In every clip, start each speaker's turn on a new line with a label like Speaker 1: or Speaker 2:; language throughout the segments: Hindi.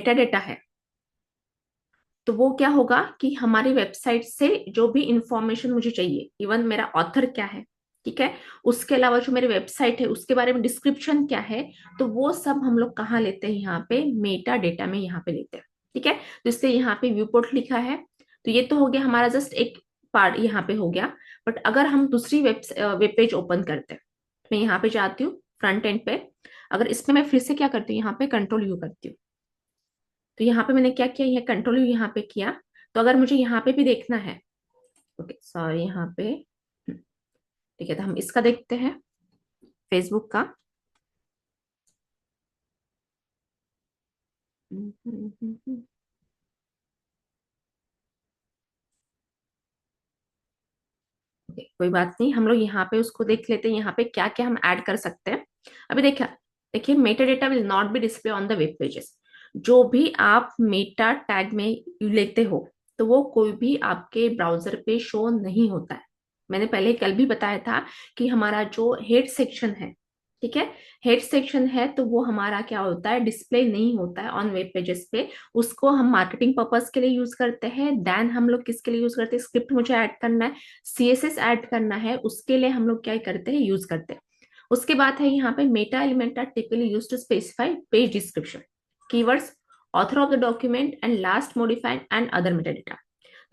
Speaker 1: मेटा डेटा है, तो वो क्या होगा कि हमारी वेबसाइट से जो भी इंफॉर्मेशन मुझे चाहिए, इवन मेरा ऑथर क्या है, ठीक है, उसके अलावा जो मेरी वेबसाइट है उसके बारे में डिस्क्रिप्शन क्या है, तो वो सब हम लोग कहाँ लेते हैं, यहाँ पे मेटा डेटा में यहाँ पे लेते हैं। ठीक है, तो इसलिए यहाँ पे व्यू पोर्ट लिखा है। तो ये तो हो गया हमारा जस्ट एक पार्ट यहाँ पे हो गया। बट अगर हम दूसरी वेब पेज ओपन करते हैं, मैं यहाँ पे जाती हूँ फ्रंट एंड पे। अगर इसमें मैं फिर से क्या करती हूँ, यहाँ पे कंट्रोल यू करती हूँ। तो यहाँ पे मैंने क्या किया, यह कंट्रोल यू यहाँ पे किया। तो अगर मुझे यहाँ पे भी देखना है, ओके सॉरी यहाँ पे, ठीक है, तो हम इसका देखते हैं, फेसबुक का। ओके कोई बात नहीं, हम लोग यहाँ पे उसको देख लेते हैं, यहाँ पे क्या क्या हम ऐड कर सकते हैं। अभी देखिए, देखिए Meta data will not be display on the web pages. जो भी आप मेटा टैग में लेते हो, तो वो कोई भी आपके ब्राउजर पे शो नहीं होता है। मैंने पहले कल भी बताया था कि हमारा जो हेड सेक्शन है, ठीक है, हेड सेक्शन है, तो वो हमारा क्या होता है, डिस्प्ले नहीं होता है ऑन वेब पेजेस पे। उसको हम मार्केटिंग पर्पस के लिए यूज करते हैं। देन हम लोग किसके लिए यूज करते हैं, स्क्रिप्ट मुझे ऐड करना है, सीएसएस ऐड करना है, उसके लिए हम लोग क्या करते हैं, यूज करते हैं। उसके बाद है यहाँ पे meta element are typically used to specify page description, keywords, author of the document and last modified and other meta data.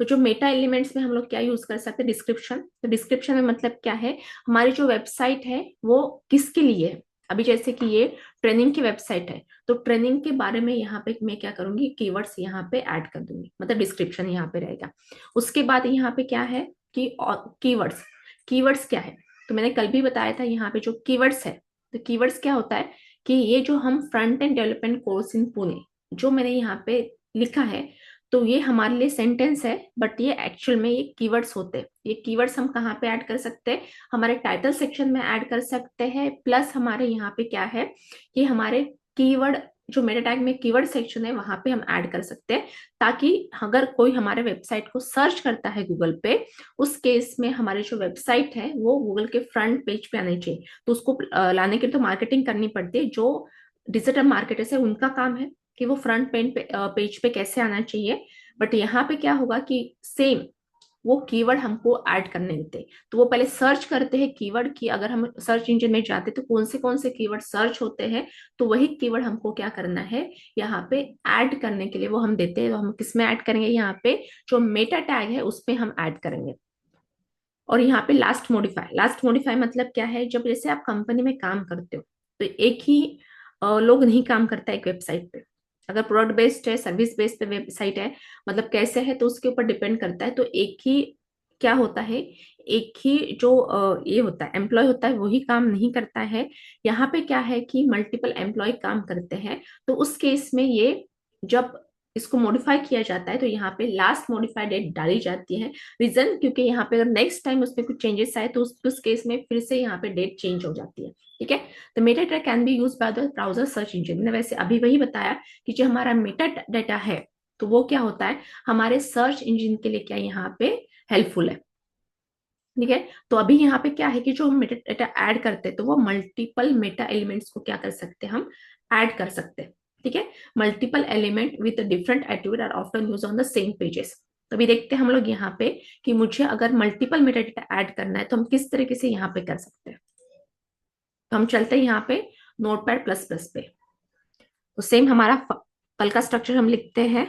Speaker 1: तो जो मेटा एलिमेंट्स में हम लोग क्या यूज कर सकते हैं, डिस्क्रिप्शन। तो डिस्क्रिप्शन में मतलब क्या है, हमारी जो वेबसाइट है वो किसके लिए है। अभी जैसे कि ये ट्रेनिंग की वेबसाइट है, तो ट्रेनिंग के बारे में यहाँ पे मैं क्या करूंगी, कीवर्ड्स यहाँ पे ऐड कर दूंगी, मतलब डिस्क्रिप्शन यहाँ पे रहेगा। उसके बाद यहाँ पे क्या है कि कीवर्ड्स, कीवर्ड्स क्या है, तो मैंने कल भी बताया था यहाँ पे जो कीवर्ड्स है। तो कीवर्ड्स क्या होता है कि ये जो हम front end development course in Pune जो मैंने यहाँ पे लिखा है, तो ये हमारे लिए सेंटेंस है, बट ये एक्चुअल में ये कीवर्ड्स होते हैं। ये कीवर्ड्स हम कहाँ पे ऐड कर सकते हैं, हमारे टाइटल सेक्शन में ऐड कर सकते हैं। प्लस हमारे यहाँ पे क्या है कि हमारे कीवर्ड, जो मेटा टैग में कीवर्ड सेक्शन है वहां पे हम ऐड कर सकते हैं, ताकि अगर कोई हमारे वेबसाइट को सर्च करता है गूगल पे, उस केस में हमारी जो वेबसाइट है वो गूगल के फ्रंट पेज पे आनी चाहिए। तो उसको लाने के लिए तो मार्केटिंग करनी पड़ती है। जो डिजिटल मार्केटर्स है उनका काम है कि वो फ्रंट पेज पे कैसे आना चाहिए। बट यहाँ पे क्या होगा कि सेम वो कीवर्ड हमको ऐड करने देते हैं। तो वो पहले सर्च करते हैं कीवर्ड की, अगर हम सर्च इंजन में जाते हैं तो कौन से कीवर्ड सर्च होते हैं, तो वही कीवर्ड हमको क्या करना है, यहाँ पे ऐड करने के लिए वो हम देते हैं। तो हम किस में ऐड करेंगे, यहाँ पे जो मेटा टैग है उसमें हम ऐड करेंगे। और यहाँ पे लास्ट मॉडिफाई, लास्ट मॉडिफाई मतलब क्या है, जब जैसे आप कंपनी में काम करते हो, तो एक ही लोग नहीं काम करता एक वेबसाइट पे। अगर प्रोडक्ट बेस्ड है, सर्विस बेस्ड पे वेबसाइट है, मतलब कैसे है, तो उसके ऊपर डिपेंड करता है। तो एक ही क्या होता है, एक ही जो ये होता है एम्प्लॉय होता है, वही काम नहीं करता है। यहाँ पे क्या है कि मल्टीपल एम्प्लॉय काम करते हैं। तो उस केस में ये जब इसको मॉडिफाई किया जाता है, तो यहाँ पे लास्ट मॉडिफाई डेट डाली जाती है। रीजन, क्योंकि यहाँ पे अगर नेक्स्ट टाइम उसमें कुछ चेंजेस आए, तो उस केस में फिर से यहाँ पे डेट चेंज हो जाती है। ठीक है, तो Meta data can be use by the browser search engine. मैंने वैसे अभी वही बताया कि जो हमारा मेटा डेटा है, तो वो क्या होता है, हमारे सर्च इंजन के लिए क्या यहाँ पे हेल्पफुल है। ठीक है, तो अभी यहाँ पे क्या है कि जो हम मेटा डेटा ऐड करते हैं, तो वो मल्टीपल मेटा एलिमेंट्स को क्या कर सकते हैं, हम ऐड कर सकते हैं। ठीक है, multiple element with different attribute are often use on the same pages. तो अभी देखते हैं हम लोग यहाँ पे कि मुझे अगर मल्टीपल मेटा डेटा ऐड करना है, तो हम किस तरीके से यहाँ पे कर सकते हैं। तो हम चलते हैं यहाँ पे नोटपैड प्लस प्लस पे। तो सेम हमारा कल का स्ट्रक्चर हम लिखते हैं,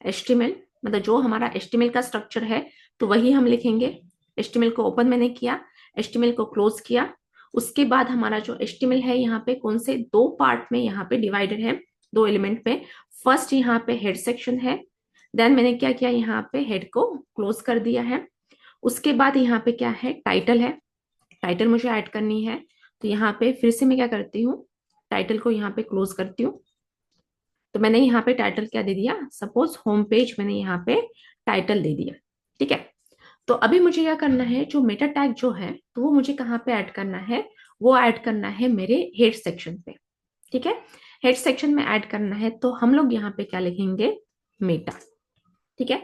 Speaker 1: एचटीएमएल, मतलब जो हमारा एचटीएमएल का स्ट्रक्चर है, तो वही हम लिखेंगे। एचटीएमएल को ओपन मैंने किया, एचटीएमएल को क्लोज किया। उसके बाद हमारा जो एचटीएमएल है यहाँ पे कौन से दो पार्ट में यहाँ पे डिवाइडेड है, दो एलिमेंट में। फर्स्ट यहाँ पे हेड सेक्शन है, देन मैंने क्या किया, यहाँ पे हेड को क्लोज कर दिया है। उसके बाद यहाँ पे क्या है, टाइटल है, टाइटल मुझे ऐड करनी है। तो यहाँ पे फिर से मैं क्या करती हूँ, टाइटल को यहाँ पे क्लोज करती हूँ। तो मैंने यहाँ पे टाइटल क्या दे दिया, सपोज होम पेज मैंने यहाँ पे टाइटल दे दिया। ठीक है, तो अभी मुझे क्या करना है, जो मेटा टैग जो है, तो वो मुझे कहाँ पे ऐड करना है, वो ऐड करना है मेरे हेड सेक्शन पे। ठीक है, हेड सेक्शन में ऐड करना है, तो हम लोग यहाँ पे क्या लिखेंगे, मेटा। ठीक है,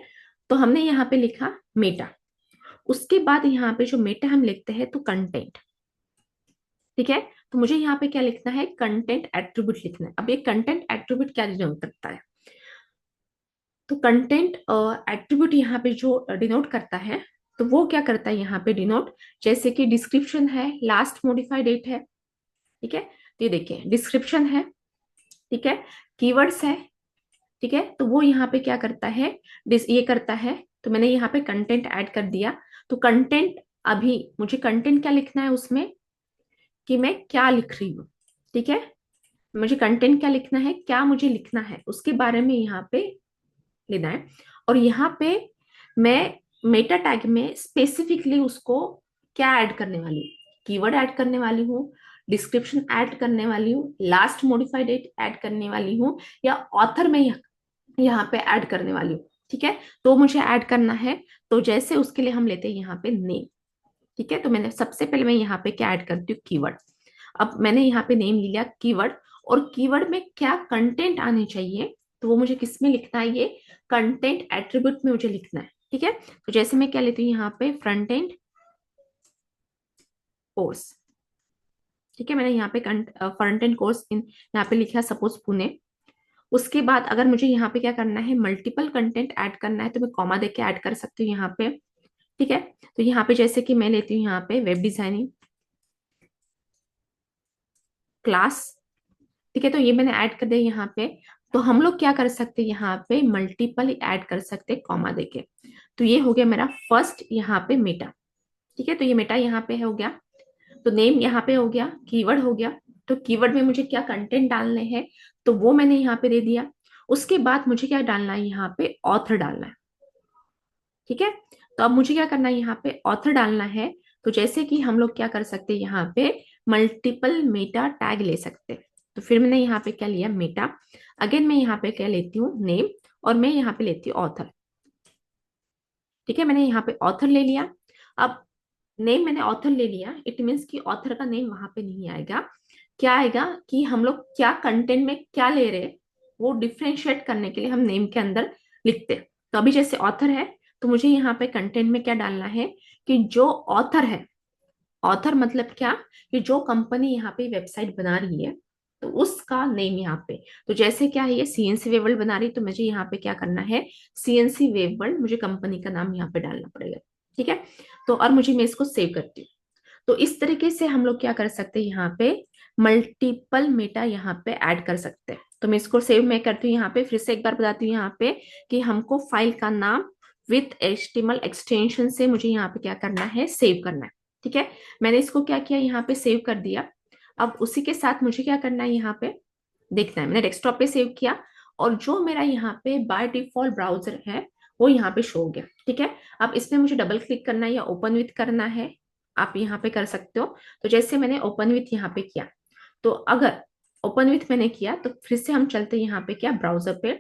Speaker 1: तो हमने यहाँ पे लिखा मेटा। उसके बाद यहाँ पे जो मेटा हम लिखते हैं, तो कंटेंट। ठीक है, तो मुझे यहाँ पे क्या लिखना है, कंटेंट एट्रीब्यूट लिखना है। अब ये कंटेंट एट्रीब्यूट क्या डिनोट करता है, तो कंटेंट एट्रीब्यूट यहाँ पे जो डिनोट करता है, तो वो क्या करता है यहाँ पे डिनोट, जैसे कि डिस्क्रिप्शन है, लास्ट मॉडिफाइड डेट है, ठीक है। तो ये देखिए डिस्क्रिप्शन है, ठीक है, कीवर्ड्स है, ठीक है। तो वो यहाँ पे क्या करता है, ये करता है। तो मैंने यहाँ पे कंटेंट ऐड कर दिया। तो कंटेंट, अभी मुझे कंटेंट क्या लिखना है उसमें, कि मैं क्या लिख रही हूँ, ठीक है। मुझे कंटेंट क्या लिखना है, क्या मुझे लिखना है, उसके बारे में यहाँ पे लेना है। और यहाँ पे मैं मेटा टैग में स्पेसिफिकली उसको क्या ऐड करने वाली हूँ, कीवर्ड ऐड करने वाली हूँ, डिस्क्रिप्शन ऐड करने वाली हूँ, लास्ट मॉडिफाइड डेट ऐड करने वाली हूँ, या ऑथर में यहाँ पे ऐड करने वाली हूँ, ठीक है। तो मुझे ऐड करना है, तो जैसे उसके लिए हम लेते हैं यहाँ पे नेम, ठीक है। तो मैंने सबसे पहले मैं यहाँ पे क्या ऐड करती हूँ, कीवर्ड। अब मैंने यहाँ पे नेम लिया, कीवर्ड, और कीवर्ड में क्या कंटेंट आने चाहिए, तो वो मुझे किस में लिखना है, ये कंटेंट एट्रीब्यूट में मुझे लिखना है, ठीक है। तो जैसे मैं क्या लेती हूँ यहाँ पे फ्रंट एंड कोर्स, ठीक है। मैंने यहाँ पे फ्रंट एंड कोर्स इन यहाँ पे लिखा सपोज पुणे। उसके बाद अगर मुझे यहाँ पे क्या करना है, मल्टीपल कंटेंट ऐड करना है, तो मैं कॉमा दे के ऐड कर सकती हूँ यहाँ पे, ठीक है। तो यहाँ पे जैसे कि मैं लेती हूँ यहाँ पे वेब डिजाइनिंग क्लास, ठीक है। तो ये मैंने ऐड कर दिया यहाँ पे। तो हम लोग क्या कर सकते हैं, यहाँ पे मल्टीपल ऐड कर सकते हैं कॉमा देके। तो ये हो गया मेरा फर्स्ट यहाँ पे मेटा, ठीक है। तो ये मेटा यहाँ पे हो गया। तो नेम यहाँ पे हो गया, कीवर्ड हो गया। तो कीवर्ड में मुझे क्या कंटेंट डालने हैं, तो वो मैंने यहाँ पे दे दिया। उसके बाद मुझे क्या डालना है, यहाँ पे ऑथर डालना है, ठीक है। तो अब मुझे क्या करना है, यहाँ पे ऑथर डालना है। तो जैसे कि हम लोग क्या कर सकते हैं, यहाँ पे मल्टीपल मेटा टैग ले सकते हैं। तो फिर मैंने यहाँ पे क्या लिया, मेटा। अगेन मैं यहाँ पे क्या लेती हूँ, नेम, और मैं यहाँ पे लेती हूँ ऑथर, ठीक है। मैंने यहाँ पे ऑथर ले लिया। अब नेम मैंने ऑथर ले लिया, इट मीन्स कि ऑथर का नेम वहां पे नहीं आएगा। क्या आएगा कि हम लोग क्या कंटेंट में क्या ले रहे हैं, वो डिफ्रेंशिएट करने के लिए हम नेम के अंदर लिखते हैं। तो अभी जैसे ऑथर है, तो मुझे यहाँ पे कंटेंट में क्या डालना है, कि जो ऑथर है, ऑथर मतलब क्या, कि जो कंपनी यहाँ पे वेबसाइट बना रही है, तो उसका नेम यहाँ पे। तो जैसे क्या है, ये सीएनसी वेब वर्ल्ड बना रही, तो मुझे यहाँ पे क्या करना है, सीएनसी वेब वर्ल्ड, मुझे कंपनी का नाम यहाँ पे डालना पड़ेगा, ठीक है। तो और मुझे, मैं इसको सेव करती हूँ। तो इस तरीके से हम लोग क्या कर सकते हैं, यहाँ पे मल्टीपल मेटा यहाँ पे ऐड कर सकते हैं। तो मैं इसको सेव मैं करती हूँ यहाँ पे, फिर से एक बार बताती हूँ यहाँ पे, कि हमको फाइल का नाम विथ एचटीएमएल एक्सटेंशन से मुझे यहाँ पे क्या करना है, सेव करना है, ठीक है। मैंने इसको क्या किया, यहाँ पे सेव कर दिया। अब उसी के साथ मुझे क्या करना है, यहाँ पे देखना है, मैंने डेस्कटॉप पे सेव किया, और जो मेरा यहाँ पे बाय डिफॉल्ट ब्राउजर है, वो यहाँ पे शो हो गया, ठीक है। अब इसमें मुझे डबल क्लिक करना है या ओपन विथ करना है, आप यहाँ पे कर सकते हो। तो जैसे मैंने ओपन विथ यहाँ पे किया, तो अगर ओपन विथ मैंने किया, तो फिर से हम चलते हैं यहाँ पे क्या, ब्राउजर पे।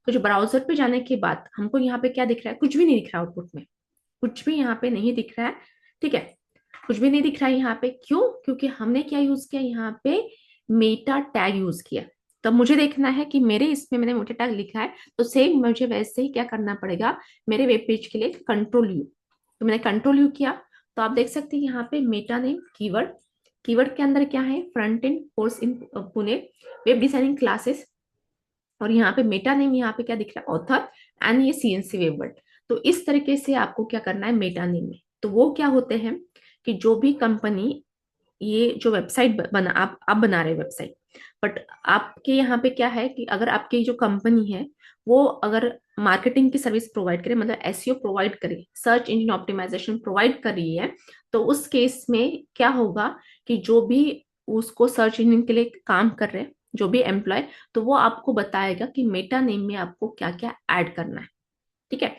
Speaker 1: तो जो ब्राउजर पे जाने के बाद हमको यहाँ पे क्या दिख रहा है, कुछ भी नहीं दिख रहा आउटपुट में, कुछ भी यहाँ पे नहीं दिख रहा है, ठीक है। कुछ भी नहीं दिख रहा है यहाँ पे, क्यों, क्योंकि हमने क्या यूज किया यहाँ पे, मेटा टैग यूज किया। तो मुझे देखना है कि मेरे इसमें मैंने मेटा टैग लिखा है, तो सेम मुझे वैसे ही क्या करना पड़ेगा, मेरे वेब पेज के लिए कंट्रोल यू। तो मैंने कंट्रोल यू किया। तो आप देख सकते हैं यहाँ पे मेटा नेम कीवर्ड, कीवर्ड के अंदर क्या है, front end course in Pune web designing classes, और यहाँ पे मेटा नेम यहाँ पे क्या दिख रहा है, ऑथर, एंड ये सीएनसी वेब वर्ल्ड। तो इस तरीके से आपको क्या करना है मेटा नेम में। तो वो क्या होते हैं, कि जो भी कंपनी, ये जो वेबसाइट बना, आप बना रहे वेबसाइट, बट आपके यहाँ पे क्या है, कि अगर आपकी जो कंपनी है, वो अगर मार्केटिंग की सर्विस प्रोवाइड करे, मतलब एसईओ प्रोवाइड करे, सर्च इंजन ऑप्टिमाइजेशन प्रोवाइड कर रही है, तो उस केस में क्या होगा, कि जो भी उसको सर्च इंजन के लिए काम कर रहे हैं, जो भी एम्प्लॉय, तो वो आपको बताएगा कि मेटा नेम में आपको क्या क्या ऐड करना है, ठीक है।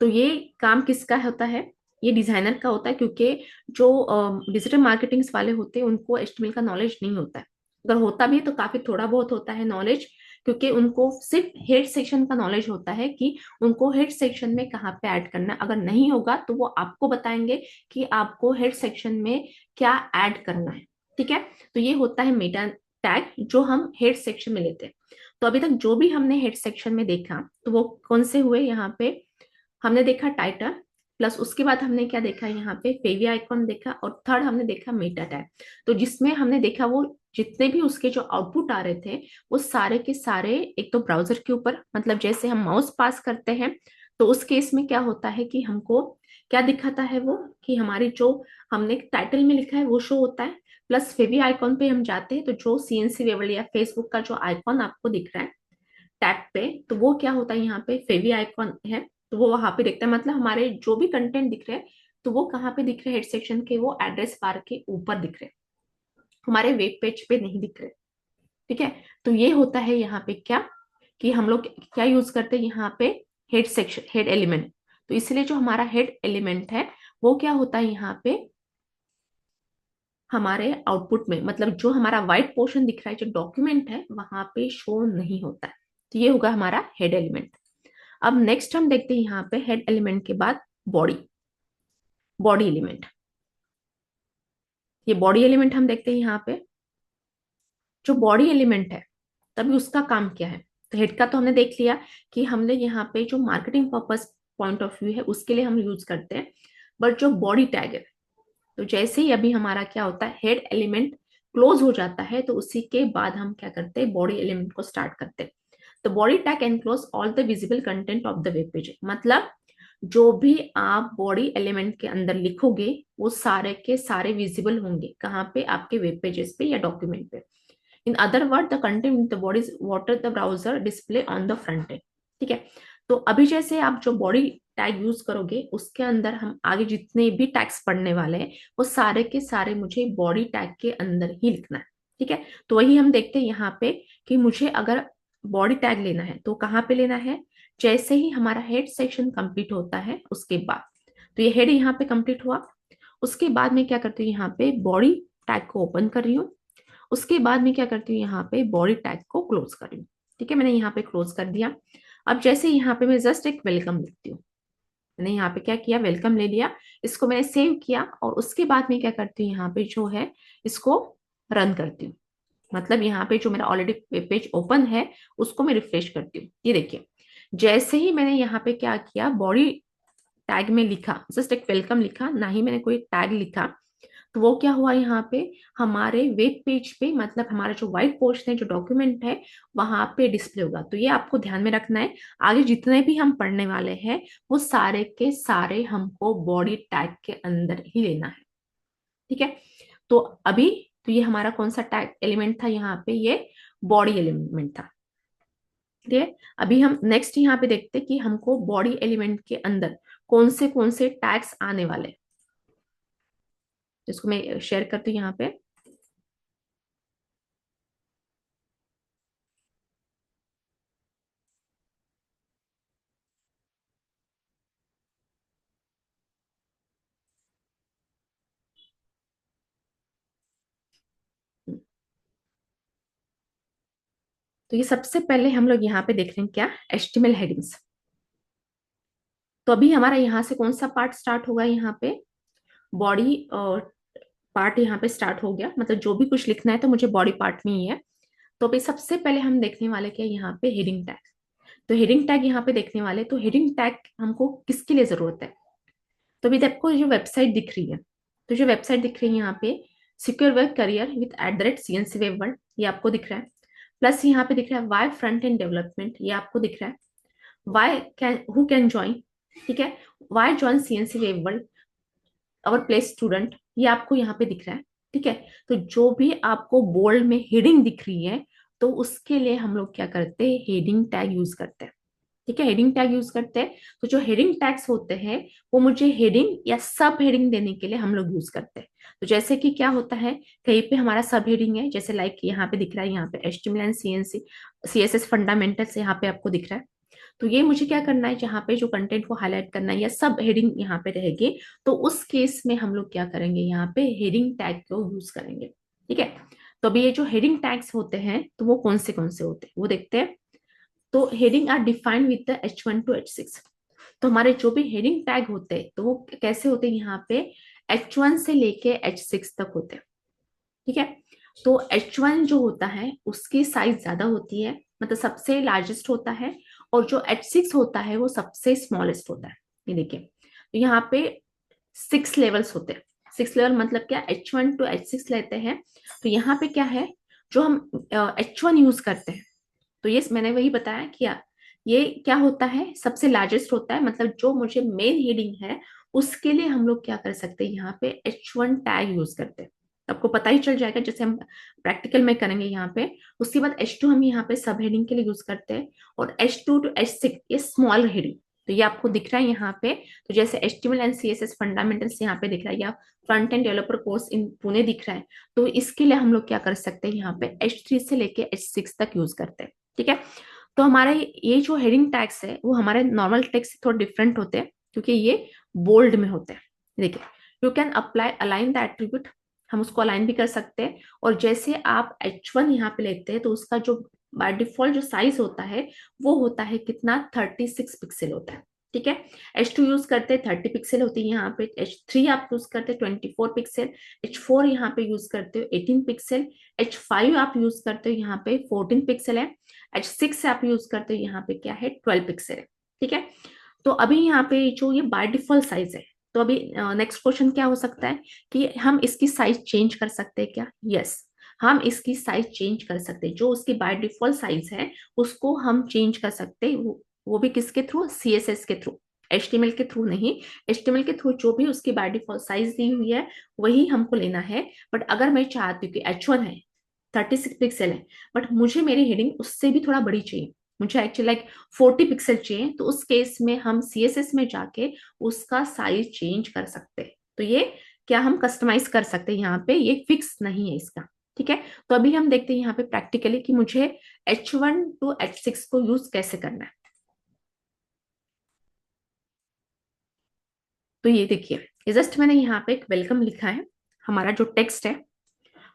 Speaker 1: तो ये काम किसका होता है, ये डिजाइनर का होता है, क्योंकि जो डिजिटल मार्केटिंग वाले होते हैं, उनको एचटीएमएल का नॉलेज नहीं होता है। अगर होता भी है तो काफी थोड़ा बहुत होता है नॉलेज, क्योंकि उनको सिर्फ हेड सेक्शन का नॉलेज होता है, कि उनको हेड सेक्शन में कहाँ पे ऐड करना है। अगर नहीं होगा तो वो आपको बताएंगे कि आपको हेड सेक्शन में क्या ऐड करना है, ठीक है। तो ये होता है मेटा टैग, जो हम हेड सेक्शन में लेते हैं। तो अभी तक जो भी हमने हेड सेक्शन में देखा, तो वो कौन से हुए, यहाँ पे हमने देखा टाइटल, प्लस उसके बाद हमने क्या देखा यहाँ पे, फेवी आइकॉन देखा, और थर्ड हमने देखा मेटा टैग। तो जिसमें हमने देखा वो जितने भी उसके जो आउटपुट आ रहे थे वो सारे के सारे एक तो ब्राउजर के ऊपर, मतलब जैसे हम माउस पास करते हैं तो उस केस में क्या होता है कि हमको क्या दिखाता है वो, कि हमारी जो हमने टाइटल में लिखा है वो शो होता है। प्लस फेवी आइकॉन पे हम जाते हैं तो जो सीएनसी वेबल या फेसबुक का जो आइकॉन आपको दिख रहा है टैब पे, तो वो क्या होता है यहाँ पे फेवी आइकॉन है, तो वो वहां पे दिखता है। मतलब हमारे जो भी कंटेंट दिख रहे हैं तो वो कहाँ पे दिख रहे हैं, हेड सेक्शन के वो एड्रेस बार के ऊपर दिख रहे हैं, हमारे वेब पेज पे नहीं दिख रहे। ठीक है, तो ये होता है यहाँ पे क्या, कि हम लोग क्या यूज करते हैं यहाँ पे, हेड सेक्शन, हेड एलिमेंट। तो इसलिए जो हमारा हेड एलिमेंट है वो क्या होता है यहाँ पे हमारे आउटपुट में, मतलब जो हमारा व्हाइट पोर्शन दिख रहा है जो डॉक्यूमेंट है वहां पे शो नहीं होता है। तो ये होगा हमारा हेड एलिमेंट। अब नेक्स्ट हम देखते हैं यहाँ पे हेड एलिमेंट के बाद बॉडी, बॉडी एलिमेंट। ये बॉडी एलिमेंट हम देखते हैं यहाँ पे, जो बॉडी एलिमेंट है तभी उसका काम क्या है। तो हेड का तो हमने देख लिया कि हमने यहाँ पे जो marketing purpose point of view है उसके लिए हम यूज करते हैं। बट जो बॉडी टैग है, तो जैसे ही अभी हमारा क्या होता है हेड एलिमेंट क्लोज हो जाता है तो उसी के बाद हम क्या करते हैं बॉडी एलिमेंट को स्टार्ट करते हैं। तो body tag enclose all the visible content of the web page, मतलब जो भी आप बॉडी एलिमेंट के अंदर लिखोगे वो सारे के सारे विजिबल होंगे कहाँ पे, आपके वेब पेजेस पे या डॉक्यूमेंट पे। In other word the content in the body what the browser display on the front end. ठीक है, तो अभी जैसे आप जो बॉडी टैग यूज करोगे उसके अंदर हम आगे जितने भी टैग्स पढ़ने वाले हैं वो सारे के सारे मुझे बॉडी टैग के अंदर ही लिखना है। ठीक है, तो वही हम देखते हैं यहाँ पे कि मुझे अगर बॉडी टैग लेना है तो कहाँ पे लेना है, जैसे ही हमारा हेड सेक्शन कंप्लीट होता है उसके बाद। तो ये हेड यहाँ पे कंप्लीट हुआ, उसके बाद मैं क्या करती हूँ यहाँ पे बॉडी टैग को ओपन कर रही हूँ, उसके बाद मैं क्या करती हूँ यहाँ पे बॉडी टैग को क्लोज कर रही हूँ। ठीक है, मैंने यहाँ पे क्लोज कर दिया। अब जैसे यहाँ पे मैं जस्ट एक वेलकम लिखती हूँ, मैंने यहाँ पे क्या किया वेलकम ले लिया, इसको मैंने सेव किया, और उसके बाद मैं क्या करती हूँ यहाँ पे जो है इसको रन करती हूँ। मतलब यहाँ पे जो मेरा ऑलरेडी वेब पेज ओपन है उसको मैं रिफ्रेश करती हूँ। ये देखिए जैसे ही मैंने यहाँ पे क्या किया बॉडी टैग में लिखा, जस्ट एक वेलकम लिखा, ना ही मैंने कोई टैग लिखा, तो वो क्या हुआ यहाँ पे हमारे वेब पेज पे, मतलब हमारा जो व्हाइट पोर्शन है जो डॉक्यूमेंट है वहां पे डिस्प्ले होगा। तो ये आपको ध्यान में रखना है, आगे जितने भी हम पढ़ने वाले हैं वो सारे के सारे हमको बॉडी टैग के अंदर ही लेना है। ठीक है, तो अभी तो ये हमारा कौन सा टैग एलिमेंट था यहाँ पे, ये बॉडी एलिमेंट था। ठीक है, अभी हम नेक्स्ट यहाँ पे देखते हैं कि हमको बॉडी एलिमेंट के अंदर कौन से टैग्स आने वाले हैं। इसको मैं शेयर करती हूँ यहाँ पे। तो ये सबसे पहले हम लोग यहाँ पे देख रहे हैं क्या, एचटीएमएल हेडिंग्स। तो अभी हमारा यहाँ से कौन सा पार्ट स्टार्ट होगा, यहाँ पे बॉडी पार्ट यहाँ पे स्टार्ट हो गया, मतलब जो भी कुछ लिखना है तो मुझे बॉडी पार्ट में ही है। तो अभी सबसे पहले हम देखने वाले क्या यहाँ पे हेडिंग टैग। तो हेडिंग टैग यहाँ पे देखने वाले, तो हेडिंग टैग हमको किसके लिए जरूरत है। तो अभी आपको जो वेबसाइट दिख रही है, तो जो वेबसाइट दिख रही है यहाँ पे secure web career with @CNC web world, ये आपको दिख रहा है। प्लस यहाँ पे दिख रहा है वाई फ्रंट एंड डेवलपमेंट, ये आपको दिख रहा है। Why can who can join, ठीक है, why join CNC web world और प्लेस स्टूडेंट, ये आपको यहाँ पे दिख रहा है। ठीक है, तो जो भी आपको बोल्ड में हेडिंग दिख रही है तो उसके लिए हम लोग क्या करते हैं, हेडिंग टैग यूज करते हैं। ठीक है, हेडिंग टैग यूज करते हैं। तो जो हेडिंग टैग्स होते हैं वो मुझे हेडिंग या सब हेडिंग देने के लिए हम लोग यूज करते हैं। तो जैसे कि क्या होता है, कहीं पे हमारा सब हेडिंग है, जैसे लाइक यहाँ पे दिख रहा है, यहाँ पे HTML and CNC CSS fundamentals यहाँ पे आपको दिख रहा है। तो ये मुझे क्या करना है, जहाँ पे जो कंटेंट को हाईलाइट करना है या सब हेडिंग यहाँ पे रहेगी, तो उस केस में हम लोग क्या करेंगे, यहाँ पे हेडिंग टैग को यूज करेंगे। ठीक है, तो अभी ये जो हेडिंग टैग्स होते हैं तो वो कौन से होते हैं वो देखते हैं। तो heading are defined with the H1 to H6। तो हमारे जो भी हेडिंग टैग होते हैं तो वो कैसे होते हैं, यहाँ पे H1 से लेके H6 तक होते हैं। ठीक है, तो H1 जो होता है उसकी साइज ज्यादा होती है, मतलब सबसे लार्जेस्ट होता है, और जो H6 होता है वो सबसे स्मॉलेस्ट होता है। ये देखिए, तो यहाँ पे 6 लेवल्स होते हैं। 6 लेवल मतलब क्या, H1 to H6 लेते हैं। तो यहाँ पे क्या है, जो हम H1 यूज करते हैं, तो ये मैंने वही बताया क्या, ये क्या होता है, सबसे लार्जेस्ट होता है, मतलब जो मुझे मेन हेडिंग है उसके लिए हम लोग क्या कर सकते हैं, यहाँ पे H1 टैग यूज करते हैं। आपको पता ही चल जाएगा जैसे हम प्रैक्टिकल में करेंगे यहाँ पे। उसके बाद H2 हम यहाँ पे सब हेडिंग के लिए यूज करते हैं, और H2 to H6 ये स्मॉल हेडिंग। तो ये आपको दिख रहा है यहाँ पे। तो जैसे HTML एंड CSS फंडामेंटल्स यहाँ पे दिख रहा है, या front end developer course in Pune दिख रहा है। तो इसके लिए हम लोग क्या कर सकते हैं, यहाँ पे H3 से लेके H6 तक यूज करते हैं। ठीक है। तो हमारे ये जो हेडिंग टैग्स है वो हमारे नॉर्मल टैग्स से थोड़ा डिफरेंट होते हैं, क्योंकि ये बोल्ड में होते हैं। देखिए, you can apply align the attribute, हम उसको अलाइन भी कर सकते हैं। और जैसे आप H1 यहाँ पे लेते हैं तो उसका जो बाय डिफॉल्ट जो साइज होता है वो होता है कितना, 36 पिक्सल होता है। ठीक है। H2 यूज करते हैं 30 पिक्सल होती है यहाँ पे, H3 आप यूज करते हैं 24 पिक्सल, H4 यहाँ पे यूज करते हो 18 पिक्सल, H5 आप यूज करते हो यहाँ पे 14 पिक्सल है, H6 आप यूज करते हो यहाँ पे क्या है, 12 पिक्सल है। ठीक है। तो अभी यहाँ पे जो ये बाय डिफॉल्ट साइज है, तो अभी नेक्स्ट क्वेश्चन क्या हो सकता है कि हम इसकी साइज चेंज कर सकते हैं क्या? यस, हम इसकी साइज चेंज कर सकते हैं। जो उसकी बाय डिफॉल्ट साइज है उसको हम चेंज कर सकते हैं, वो भी किसके थ्रू, CSS के थ्रू, HTML के थ्रू नहीं। HTML के थ्रू जो भी उसकी बाय डिफॉल्ट साइज दी हुई है वही हमको लेना है। बट अगर मैं चाहती हूँ कि H1 है, 36 पिक्सल है, बट मुझे मेरी हेडिंग उससे भी थोड़ा बड़ी चाहिए, मुझे एक्चुअली लाइक 40 पिक्सल चाहिए, तो उस केस में हम CSS में जाके उसका साइज चेंज कर सकते हैं। तो ये क्या हम कस्टमाइज कर सकते हैं, यहाँ पे ये फिक्स नहीं है इसका। ठीक है। तो अभी हम देखते हैं यहाँ पे प्रैक्टिकली कि मुझे H1 to H6 को यूज कैसे करना है। तो ये देखिए, ये जस्ट मैंने यहाँ पे एक वेलकम लिखा है, हमारा जो टेक्स्ट है।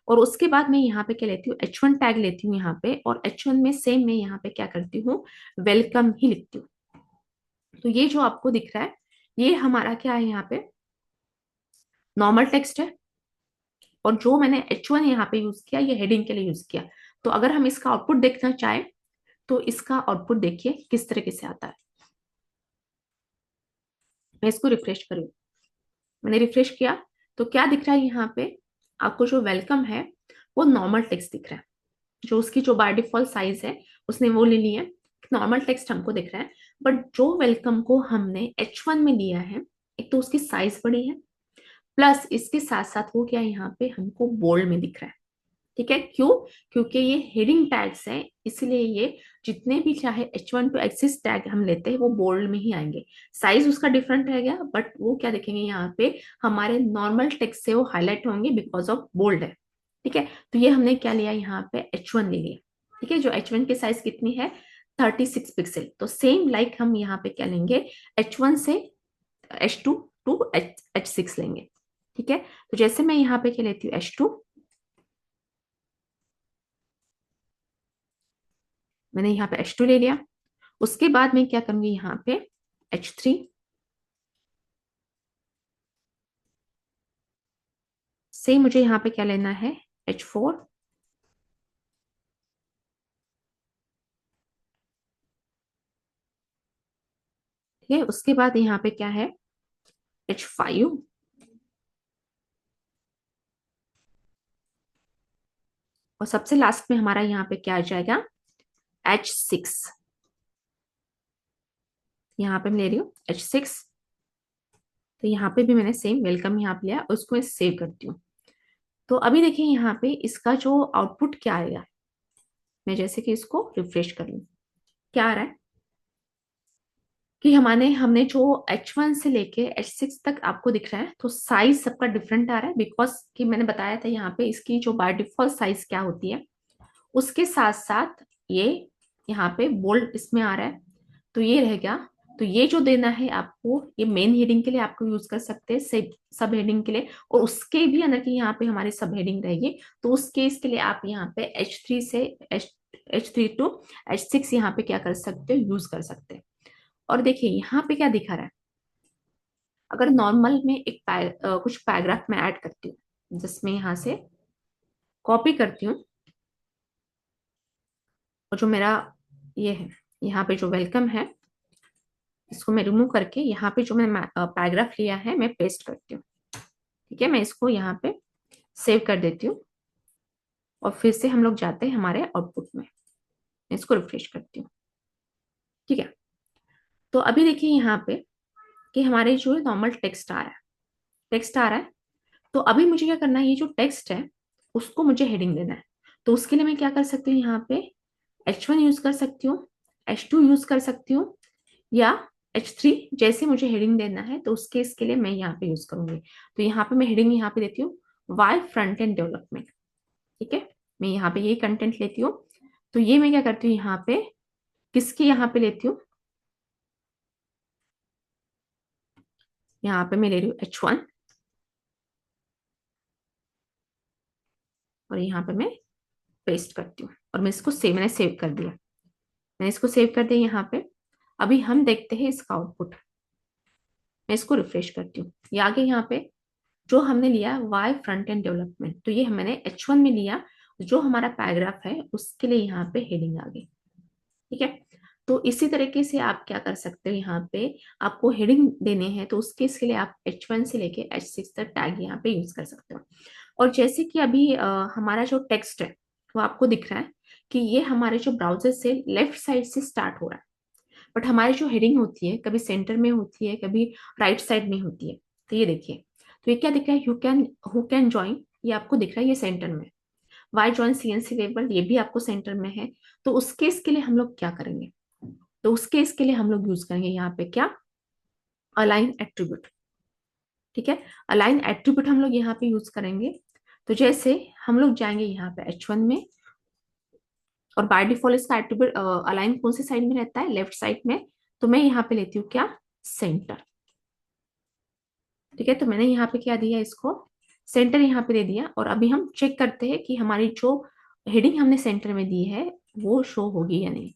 Speaker 1: और उसके बाद मैं यहाँ पे क्या लेती हूँ, H1 टैग लेती हूँ यहाँ पे, और H1 में सेम मैं यहाँ पे क्या करती हूँ, वेलकम ही लिखती हूँ। तो ये जो आपको दिख रहा है ये हमारा क्या है, यहाँ पे नॉर्मल टेक्स्ट है। और जो मैंने H1 यहाँ पे यूज किया ये हेडिंग के लिए यूज किया। तो अगर हम इसका आउटपुट देखना चाहें तो इसका आउटपुट देखिए किस तरीके से आता है। मैं इसको रिफ्रेश करूँ, मैंने रिफ्रेश किया तो क्या दिख रहा है यहाँ पे, आपको जो वेलकम है वो नॉर्मल टेक्स्ट दिख रहा है। जो उसकी जो बाय डिफॉल्ट साइज है उसने वो ले ली है, नॉर्मल टेक्स्ट हमको दिख रहा है। बट जो वेलकम को हमने H1 में लिया है, एक तो उसकी साइज बड़ी है, प्लस इसके साथ साथ वो क्या है, यहाँ पे हमको बोल्ड में दिख रहा है। ठीक है, क्यों? क्योंकि ये हेडिंग टैग्स हैं, इसलिए ये जितने भी चाहे H1 to H6 टैग हम लेते हैं वो बोल्ड में ही आएंगे। साइज उसका डिफरेंट रहेगा बट वो क्या देखेंगे यहाँ पे, हमारे नॉर्मल टेक्स्ट से वो हाईलाइट होंगे बिकॉज ऑफ बोल्ड है। ठीक है। तो ये हमने क्या लिया यहाँ पे, H1 ले लिया। ठीक है। जो H1 की साइज कितनी है, 36 पिक्सल। तो सेम लाइक हम यहाँ पे क्या लेंगे, H1 से H2 to H6 लेंगे। ठीक है। तो जैसे मैं यहाँ पे क्या लेती हूँ, H2, मैंने यहाँ पे H2 ले लिया। उसके बाद मैं क्या करूंगी, यहाँ पे H3, से मुझे यहाँ पे क्या लेना है, H4, ठीक है। उसके बाद यहाँ पे क्या है, H5, और सबसे लास्ट में हमारा यहाँ पे क्या आ जाएगा, H6। यहाँ पे मैं ले रही हूँ H6। तो यहाँ पे भी मैंने सेम वेलकम यहाँ पे लिया और उसको मैं सेव करती हूँ। तो अभी देखिए यहाँ पे इसका जो आउटपुट क्या आएगा, मैं जैसे कि इसको रिफ्रेश कर लूँ, क्या आ रहा है कि हमारे हमने जो H1 से लेके H6 तक आपको दिख रहा है, तो साइज सबका डिफरेंट आ रहा है, बिकॉज कि मैंने बताया था यहाँ पे इसकी जो बाय डिफॉल्ट साइज क्या होती है, उसके साथ साथ ये यहाँ पे बोल्ड इसमें आ रहा है। तो ये रहेगा। तो ये जो देना है आपको, ये मेन हेडिंग के लिए आपको यूज कर सकते हैं, सब हेडिंग के लिए, और उसके भी अंदर की यहाँ पे हमारी सब हेडिंग रहेगी। तो उस केस के लिए आप यहाँ पे H3 से H3 to H6 यहाँ पे क्या कर सकते हो, यूज कर सकते हैं। और देखिए यहाँ पे क्या दिखा रहा है, अगर नॉर्मल में एक कुछ पैराग्राफ में ऐड करती हूँ, जिसमें यहाँ से कॉपी करती हूँ, और जो मेरा ये है यहाँ पे जो वेलकम है, इसको मैं रिमूव करके यहाँ पे जो मैंने पैराग्राफ लिया है मैं पेस्ट करती हूँ। ठीक है, मैं इसको यहाँ पे सेव कर देती हूँ और फिर से हम लोग जाते हैं हमारे आउटपुट में। मैं इसको रिफ्रेश करती हूँ। ठीक है, तो अभी देखिए यहाँ पे कि हमारे जो नॉर्मल टेक्स्ट आ रहा है, टेक्स्ट आ रहा है। तो अभी मुझे क्या करना है, ये जो टेक्स्ट है उसको मुझे हेडिंग देना है। तो उसके लिए मैं क्या कर सकती हूँ, यहाँ पे H1 यूज कर सकती हूँ, H2 यूज कर सकती हूँ, या H3। जैसे मुझे हेडिंग देना है तो उसके इसके लिए मैं यहाँ पे यूज करूंगी। तो यहाँ पे मैं हेडिंग यहाँ पे देती हूँ वाई फ्रंट एंड डेवलपमेंट। ठीक है, मैं यहाँ पे यही कंटेंट लेती हूँ। तो ये मैं क्या करती हूँ, यहाँ पे किसकी यहाँ पे लेती हूँ, यहाँ पे मैं ले रही हूँ H1 और यहाँ पे मैं पेस्ट करती हूँ और मैं इसको मैंने सेव कर दिया। मैंने इसको सेव कर दिया यहाँ पे। अभी हम देखते हैं इसका आउटपुट। मैं इसको रिफ्रेश करती हूँ। ये आगे यहाँ पे जो हमने लिया वाई फ्रंट एंड डेवलपमेंट, तो ये मैंने H1 में लिया। जो हमारा पैराग्राफ है उसके लिए यहाँ पे हेडिंग आ गई। ठीक है, तो इसी तरीके से आप क्या कर सकते हो, यहाँ पे आपको हेडिंग देने हैं तो उसके इसके लिए आप H1 से लेके H6 तक टैग यहाँ पे यूज कर सकते हो। और जैसे कि अभी हमारा जो टेक्स्ट है वो आपको दिख रहा है कि ये हमारे जो ब्राउजर से लेफ्ट साइड से स्टार्ट हो रहा है। बट हमारी जो हेडिंग होती है कभी सेंटर में होती है, कभी राइट साइड में होती है। तो ये देखिए, तो ये क्या दिख रहा है, हु कैन ज्वाइन, ये आपको दिख रहा है ये सेंटर में। वाई ज्वाइन सीएनसी वेबल, ये भी आपको सेंटर में है। तो उस केस के लिए हम लोग क्या करेंगे, तो उस केस के लिए हम लोग यूज करेंगे यहाँ पे क्या, अलाइन एट्रीब्यूट। ठीक है, अलाइन एट्रीब्यूट हम लोग यहाँ पे यूज करेंगे। तो जैसे हम लोग जाएंगे यहाँ पे H1 में, और बाय डिफॉल्ट इसका एट्रीब्यूट अलाइन कौन सी साइड में रहता है, लेफ्ट साइड में। तो मैं यहाँ पे लेती हूँ क्या, सेंटर। ठीक है, तो मैंने यहाँ पे क्या दिया, इसको सेंटर यहाँ पे दे दिया। और अभी हम चेक करते हैं कि हमारी जो हेडिंग हमने सेंटर में दी है वो शो होगी या नहीं।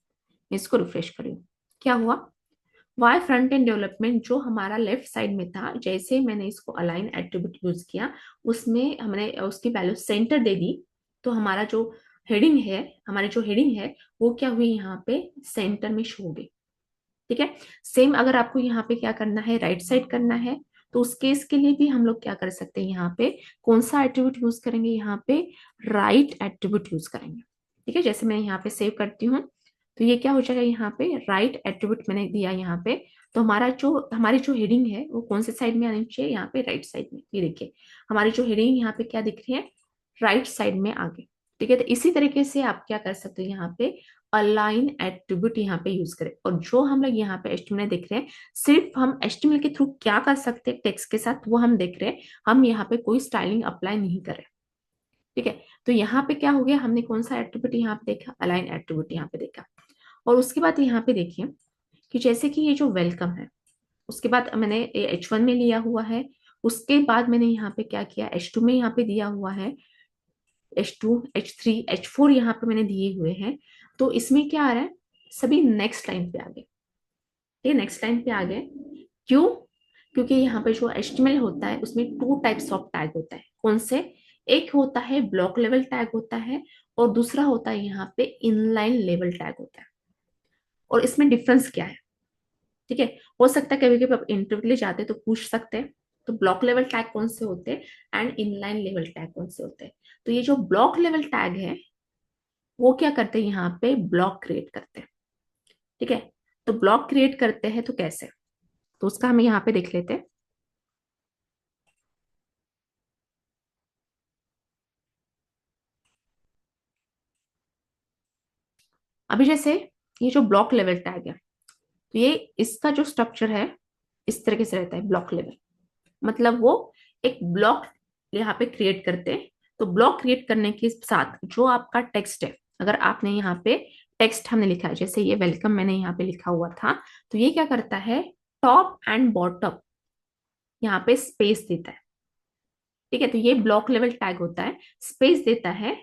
Speaker 1: मैं इसको रिफ्रेश करूँ, क्या हुआ, वाई फ्रंट एंड डेवलपमेंट जो हमारा लेफ्ट साइड में था, जैसे मैंने इसको अलाइन एट्रीब्यूट यूज किया उसमें हमने उसकी वैल्यू सेंटर दे दी। तो हमारा जो हेडिंग है, हमारी जो हेडिंग है वो क्या हुई, यहाँ पे सेंटर में शो हो गई। ठीक है, सेम अगर आपको यहाँ पे क्या करना है, राइट साइड करना है, तो उस केस के लिए भी हम लोग क्या कर सकते हैं, यहाँ पे कौन सा एट्रीब्यूट यूज करेंगे, यहाँ पे राइट एट्रीब्यूट यूज करेंगे। ठीक है, जैसे मैं यहाँ पे सेव करती हूँ तो ये क्या हो जाएगा, यहाँ पे राइट एट्रीब्यूट मैंने दिया यहाँ पे। तो हमारी जो हेडिंग है वो कौन से साइड में आनी चाहिए, यहाँ पे राइट साइड में। ये देखिए, हमारी जो हेडिंग यहाँ पे क्या दिख रही है, राइट साइड में आगे। ठीक है, तो इसी तरीके से आप क्या कर सकते हो, यहाँ पे अलाइन एट्रीब्यूट यहाँ पे यूज करें। और जो हम लोग यहाँ पे एचटीएमएल देख रहे हैं, सिर्फ हम एचटीएमएल के थ्रू क्या कर सकते हैं टेक्स्ट के साथ वो हम देख रहे हैं। हम यहाँ पे कोई स्टाइलिंग अप्लाई नहीं कर रहे। ठीक है, तो यहाँ पे क्या हो गया, हमने कौन सा एट्रीब्यूट यहाँ पे देखा, अलाइन एट्रीब्यूट यहाँ पे देखा। और उसके बाद यहाँ पे देखिए कि जैसे कि ये जो वेलकम है, उसके बाद मैंने H1 में लिया हुआ है। उसके बाद मैंने यहाँ पे क्या किया, H2 में यहाँ पे दिया हुआ है, H2 H3 H4 यहाँ पे मैंने दिए हुए हैं। तो इसमें क्या आ रहा है, सभी नेक्स्ट लाइन पे आ गए। ये नेक्स्ट लाइन पे आ गए, क्यों, क्योंकि यहाँ पे जो HTML होता है उसमें टू टाइप्स ऑफ टैग होता है। कौन से, एक होता है ब्लॉक लेवल टैग होता है, और दूसरा होता है यहाँ पे इनलाइन लेवल टैग होता है। और इसमें डिफरेंस क्या है, ठीक है, हो सकता है कभी कभी आप इंटरव्यू के लिए जाते हैं तो पूछ सकते हैं। तो ब्लॉक लेवल टैग कौन से होते हैं एंड इनलाइन लेवल टैग कौन से होते हैं। तो ये जो ब्लॉक लेवल टैग है वो क्या करते हैं, यहाँ पे ब्लॉक क्रिएट करते हैं। ठीक है, तो ब्लॉक क्रिएट करते हैं तो कैसे, तो उसका हम यहाँ पे देख लेते हैं। अभी जैसे ये जो ब्लॉक लेवल टैग है, तो ये इसका जो स्ट्रक्चर है इस तरीके से रहता है। ब्लॉक लेवल मतलब वो एक ब्लॉक यहाँ पे क्रिएट करते हैं। तो ब्लॉक क्रिएट करने के साथ जो आपका टेक्स्ट है, अगर आपने यहाँ पे टेक्स्ट हमने लिखा है, जैसे ये वेलकम मैंने यहाँ पे लिखा हुआ था, तो ये क्या करता है, टॉप एंड बॉटम यहाँ पे स्पेस देता है। ठीक है, तो ये ब्लॉक लेवल टैग होता है, स्पेस देता है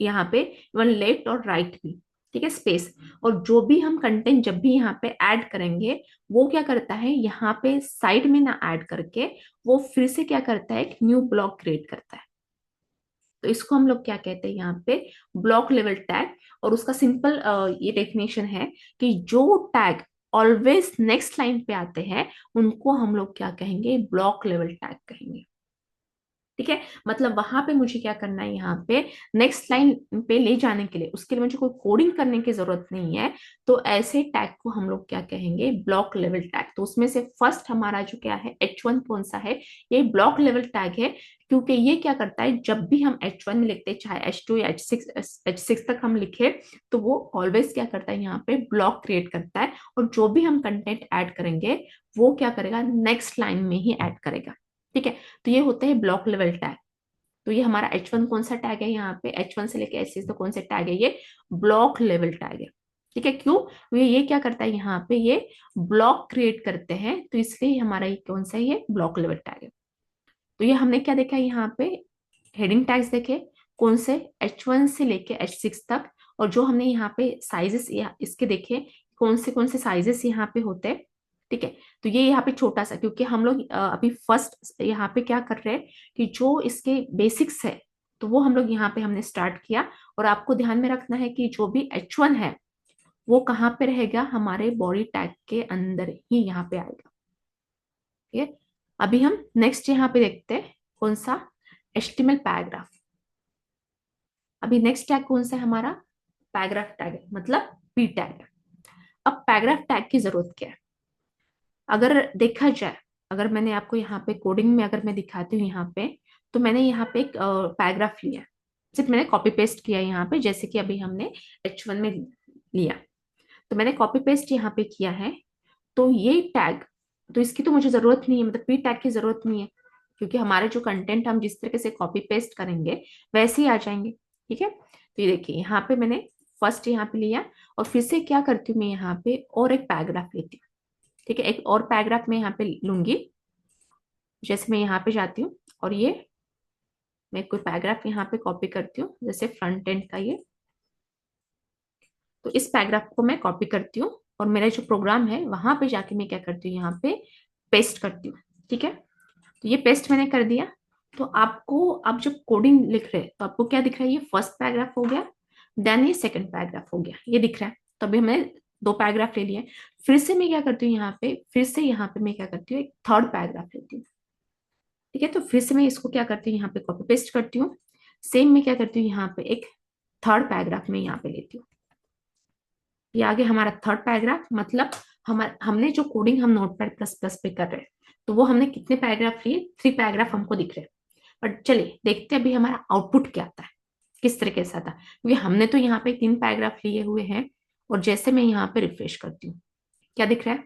Speaker 1: यहाँ पे, वन लेफ्ट और राइट भी। ठीक है, स्पेस। और जो भी हम कंटेंट जब भी यहाँ पे ऐड करेंगे, वो क्या करता है, यहाँ पे साइड में ना ऐड करके वो फिर से क्या करता है, एक न्यू ब्लॉक क्रिएट करता है। तो इसको हम लोग क्या कहते हैं, यहाँ पे ब्लॉक लेवल टैग। और उसका सिंपल ये डेफिनेशन है कि जो टैग ऑलवेज नेक्स्ट लाइन पे आते हैं, उनको हम लोग क्या कहेंगे, ब्लॉक लेवल टैग कहेंगे। ठीक है, मतलब वहां पे मुझे क्या करना है, यहाँ पे नेक्स्ट लाइन पे ले जाने के लिए उसके लिए मुझे कोई कोडिंग करने की जरूरत नहीं है। तो ऐसे टैग को हम लोग क्या कहेंगे, ब्लॉक लेवल टैग। तो उसमें से फर्स्ट हमारा जो क्या है, H1 कौन सा है, ये ब्लॉक लेवल टैग है। क्योंकि ये क्या करता है, जब भी हम H1 में लिखते हैं, चाहे H2 या H6 तक हम लिखे, तो वो ऑलवेज क्या करता है, यहाँ पे ब्लॉक क्रिएट करता है। और जो भी हम कंटेंट ऐड करेंगे वो क्या करेगा, नेक्स्ट लाइन में ही ऐड करेगा। ठीक है, तो ये होता है ब्लॉक लेवल टैग। तो ये हमारा H1 कौन सा टैग है, यहाँ पे H1 से लेके H6 तो कौन से टैग है, ये ब्लॉक लेवल टैग है। ठीक है, क्यों, ये क्या करता है, यहाँ पे ये ब्लॉक क्रिएट करते हैं, तो इसलिए हमारा ये कौन सा है, ये ब्लॉक लेवल टैग है। तो ये हमने क्या देखा, यहाँ पे हेडिंग टैग्स देखे, कौन से, H1 से लेके H6 तक। और जो हमने यहाँ पे साइजेस इसके देखे, कौन से साइजेस यहाँ पे होते हैं। ठीक है, तो ये यहाँ पे छोटा सा, क्योंकि हम लोग अभी फर्स्ट यहाँ पे क्या कर रहे हैं कि जो इसके बेसिक्स है, तो वो हम लोग यहाँ पे हमने स्टार्ट किया। और आपको ध्यान में रखना है कि जो भी H1 है वो कहाँ पे रहेगा, हमारे बॉडी टैग के अंदर ही यहाँ पे आएगा। ठीक है, अभी हम नेक्स्ट यहाँ पे देखते हैं, कौन सा, HTML पैराग्राफ। अभी नेक्स्ट टैग कौन सा है हमारा, पैराग्राफ टैग है, मतलब पी टैग। अब पैराग्राफ टैग की जरूरत क्या है, अगर देखा जाए, अगर मैंने आपको यहाँ पे कोडिंग में अगर मैं दिखाती हूँ यहाँ पे, तो मैंने यहाँ पे एक पैराग्राफ लिया, सिर्फ मैंने कॉपी पेस्ट किया यहाँ पे, जैसे कि अभी हमने H1 में लिया। तो मैंने कॉपी पेस्ट यहाँ पे किया है। तो ये टैग, तो इसकी तो मुझे जरूरत नहीं है, मतलब पी टैग की जरूरत नहीं है, क्योंकि हमारे जो कंटेंट हम जिस तरीके से कॉपी पेस्ट करेंगे वैसे ही आ जाएंगे। ठीक है, तो ये देखिए यहाँ पे मैंने फर्स्ट यहाँ पे लिया, और फिर से क्या करती हूँ मैं, यहाँ पे और एक पैराग्राफ लेती हूँ। ठीक है, एक और पैराग्राफ मैं यहाँ पे लूंगी, जैसे मैं यहाँ पे जाती हूँ, और ये मैं कोई पैराग्राफ यहाँ पे कॉपी करती हूँ, जैसे फ्रंट एंड का ये। तो इस पैराग्राफ को मैं कॉपी करती हूँ, और मेरा जो प्रोग्राम है वहां पे जाके मैं क्या करती हूँ, यहाँ पे पेस्ट करती हूँ। ठीक है, तो ये पेस्ट मैंने कर दिया। तो आपको, आप जब कोडिंग लिख रहे हैं तो आपको क्या दिख रहा है, ये फर्स्ट पैराग्राफ हो गया, देन ये सेकंड पैराग्राफ हो गया, ये दिख रहा है। तो अभी हमने दो पैराग्राफ ले लिए। फिर से मैं क्या करती हूँ, यहाँ पे फिर से यहाँ पे मैं क्या करती हूँ, एक थर्ड पैराग्राफ लेती हूँ। ठीक है, तो फिर से मैं इसको क्या करती हूँ, यहाँ पे कॉपी पेस्ट करती हूँ। सेम मैं क्या करती हूँ, यहाँ पे एक थर्ड पैराग्राफ में यहाँ पे लेती हूँ। ये आगे हमारा थर्ड पैराग्राफ, मतलब हमने जो कोडिंग हम नोटपैड प्लस प्लस पे कर रहे हैं, तो वो हमने कितने पैराग्राफ लिए, 3 पैराग्राफ हमको दिख रहे हैं। बट चलिए देखते हैं अभी हमारा आउटपुट क्या आता है, किस तरीके से आता है, क्योंकि हमने तो यहाँ पे 3 पैराग्राफ लिए हुए हैं। और जैसे मैं यहाँ पे रिफ्रेश करती हूँ, क्या दिख रहा है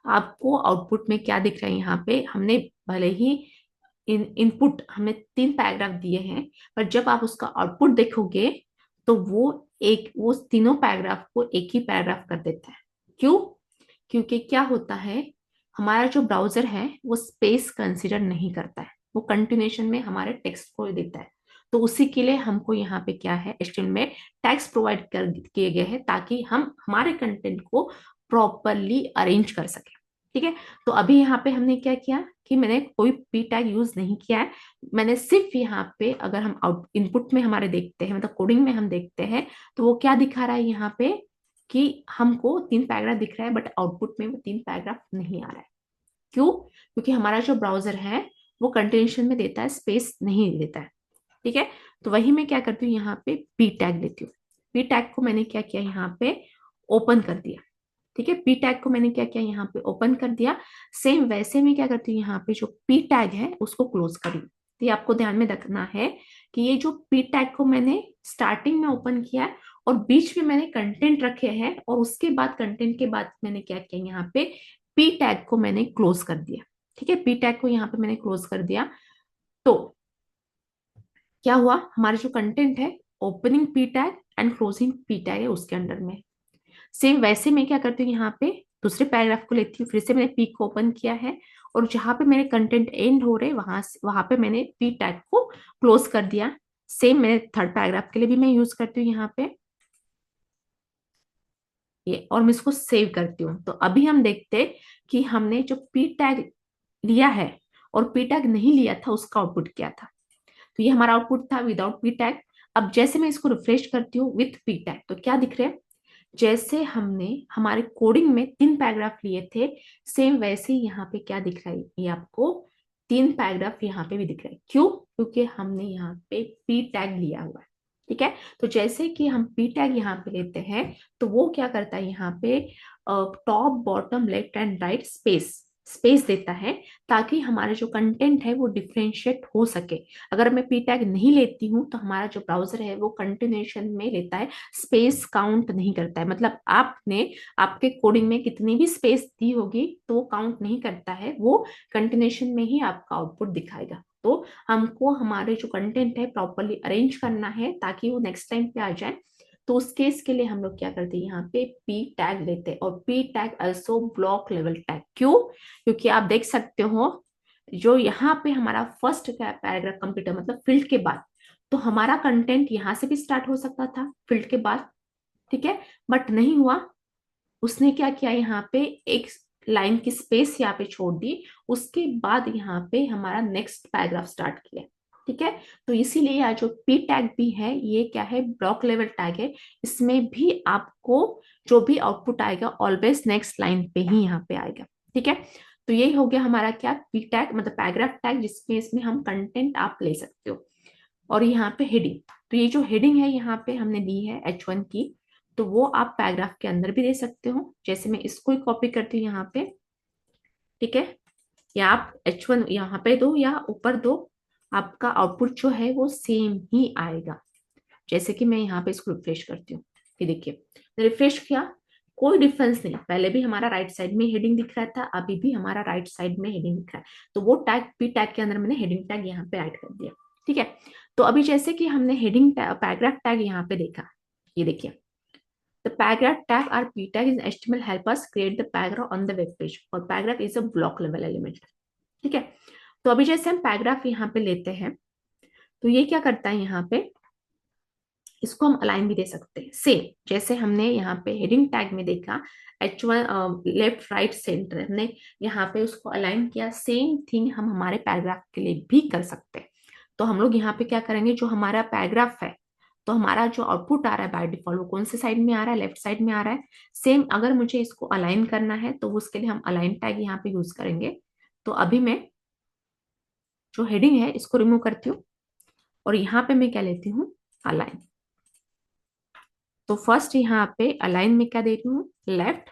Speaker 1: आपको, आउटपुट में क्या दिख रहा है, यहाँ पे हमने भले ही इनपुट हमने 3 पैराग्राफ दिए हैं, पर जब आप उसका आउटपुट देखोगे तो वो तीनों पैराग्राफ को एक ही पैराग्राफ कर देता है। क्यों, क्योंकि क्या होता है, हमारा जो ब्राउजर है वो स्पेस कंसीडर नहीं करता है, वो कंटिन्यूएशन में हमारे टेक्स्ट को देता है। तो उसी के लिए हमको यहाँ पे क्या है, HTML में टैग्स प्रोवाइड कर किए गए हैं, ताकि हम हमारे कंटेंट को प्रॉपरली अरेंज कर सके। ठीक है, तो अभी यहाँ पे हमने क्या किया कि मैंने कोई पी टैग यूज नहीं किया है। मैंने सिर्फ यहाँ पे, अगर हम आउट इनपुट में हमारे देखते हैं, मतलब कोडिंग में हम देखते हैं, तो वो क्या दिखा रहा है यहाँ पे, कि हमको 3 पैराग्राफ दिख रहा है, बट आउटपुट में वो 3 पैराग्राफ नहीं आ रहा है। क्यों, क्योंकि हमारा जो ब्राउजर है वो कंटेंशन में देता है, स्पेस नहीं देता है। ठीक है, तो वही मैं क्या करती हूँ, यहाँ पे पी टैग लेती हूँ। पी टैग को मैंने क्या किया, यहाँ पे ओपन कर दिया। ठीक है, पी टैग को मैंने क्या किया, यहाँ पे ओपन कर दिया। सेम वैसे में क्या करती हूँ, यहाँ पे जो पी टैग है उसको क्लोज करी। तो ये आपको ध्यान में रखना है कि ये जो पी टैग को मैंने स्टार्टिंग में ओपन किया है, और बीच में मैंने कंटेंट रखे हैं, और उसके बाद कंटेंट के बाद मैंने क्या किया, यहाँ पे पी टैग को मैंने क्लोज कर दिया। ठीक है, पी टैग को यहाँ पे मैंने क्लोज कर दिया। तो क्या हुआ, हमारा जो कंटेंट है, opening P tag and closing P tag है उसके अंडर में। सेम वैसे मैं क्या करती हूँ, यहाँ पे दूसरे पैराग्राफ को लेती हूँ, फिर से मैंने पी को ओपन किया है, और जहां पे मेरे कंटेंट एंड हो रहे वहां पे मैंने पी टैग को क्लोज कर दिया। सेम मैं थर्ड पैराग्राफ के लिए भी मैं यूज करती हूँ यहाँ पे ये, और मैं इसको सेव करती हूँ। तो अभी हम देखते हैं कि हमने जो पी टैग लिया है और पी टैग नहीं लिया था उसका आउटपुट क्या था। तो ये हमारा आउटपुट था विदाउट पी टैग। अब जैसे मैं इसको रिफ्रेश करती हूँ विथ पी टैग, तो क्या दिख रहा है, जैसे हमने हमारे कोडिंग में 3 पैराग्राफ लिए थे, सेम वैसे ही यहाँ पे क्या दिख रहा है, ये आपको 3 पैराग्राफ यहाँ पे भी दिख रहा है। क्यों? क्योंकि हमने यहाँ पे पी टैग लिया हुआ है। ठीक है, तो जैसे कि हम पी टैग यहाँ पे लेते हैं, तो वो क्या करता है, यहाँ पे top bottom left and right space space देता है, ताकि हमारे जो कंटेंट है वो डिफ्रेंशिएट हो सके। अगर मैं पी टैग नहीं लेती हूँ तो हमारा जो ब्राउजर है वो कंटिन्यूएशन में लेता है, स्पेस काउंट नहीं करता है। मतलब आपने आपके कोडिंग में कितनी भी स्पेस दी होगी तो वो काउंट नहीं करता है, वो कंटिन्यूएशन में ही आपका आउटपुट दिखाएगा। तो हमको हमारे जो कंटेंट है प्रॉपरली अरेंज करना है ताकि वो नेक्स्ट टाइम पे आ जाए। तो उस केस के लिए हम लोग क्या करते हैं, यहाँ पे पी टैग लेते हैं। और P tag also block level tag. क्यों? क्योंकि आप देख सकते हो, जो यहाँ पे हमारा फर्स्ट पैराग्राफ कंप्लीट मतलब फील्ड के बाद, तो हमारा कंटेंट यहाँ से भी स्टार्ट हो सकता था फील्ड के बाद। ठीक है, बट नहीं हुआ। उसने क्या किया, यहाँ पे एक लाइन की स्पेस यहाँ पे छोड़ दी, उसके बाद यहाँ पे हमारा नेक्स्ट पैराग्राफ स्टार्ट किया। ठीक है, तो इसीलिए यहाँ जो पी टैग भी है ये क्या है, ब्लॉक लेवल टैग है। इसमें भी आपको जो भी आउटपुट आएगा ऑलवेज नेक्स्ट लाइन पे ही यहाँ पे आएगा। ठीक है, तो यही हो गया हमारा क्या, पी टैग मतलब पैराग्राफ टैग, जिसमें इसमें हम कंटेंट आप ले सकते हो। और यहाँ पे हेडिंग, तो ये जो हेडिंग है यहाँ पे हमने दी है H1 की, तो वो आप पैराग्राफ के अंदर भी दे सकते हो। जैसे मैं इसको ही कॉपी करती हूँ यहाँ पे। ठीक है, या आप H1 यहाँ पे दो या ऊपर दो, आपका आउटपुट जो है वो सेम ही आएगा। जैसे कि मैं यहाँ पे इसको रिफ्रेश करती हूँ, ये देखिए रिफ्रेश किया, कोई डिफरेंस नहीं। पहले भी हमारा राइट साइड में हेडिंग दिख रहा था, अभी भी हमारा राइट साइड में हेडिंग दिख रहा है। तो वो टैग पी टैग के अंदर मैंने हेडिंग टैग यहाँ पे ऐड कर दिया। ठीक है, तो अभी जैसे कि हमने हेडिंग पैराग्राफ टैग यहाँ पे देखा, ये देखिए, the paragraph tag or p tag in HTML help us create the paragraph on the web page, और paragraph is a block level element। ठीक है, तो अभी जैसे हम पैराग्राफ यहाँ पे लेते हैं, तो ये क्या करता है, यहाँ पे इसको हम अलाइन भी दे सकते हैं, सेम जैसे हमने यहाँ पे हेडिंग टैग में देखा, H1 लेफ्ट राइट सेंटर, हमने यहाँ पे उसको अलाइन किया। सेम थिंग हम हमारे पैराग्राफ के लिए भी कर सकते हैं। तो हम लोग यहाँ पे क्या करेंगे, जो हमारा पैराग्राफ है, तो हमारा जो आउटपुट आ रहा है बाय डिफॉल्ट वो कौन से साइड में आ रहा है, लेफ्ट साइड में आ रहा है। सेम अगर मुझे इसको अलाइन करना है तो उसके लिए हम अलाइन टैग यहाँ पे यूज करेंगे। तो अभी मैं जो हेडिंग है इसको रिमूव करती हूँ, और यहाँ पे मैं क्या लेती हूँ, अलाइन। तो फर्स्ट यहाँ पे अलाइन में क्या दे रही हूँ, लेफ्ट,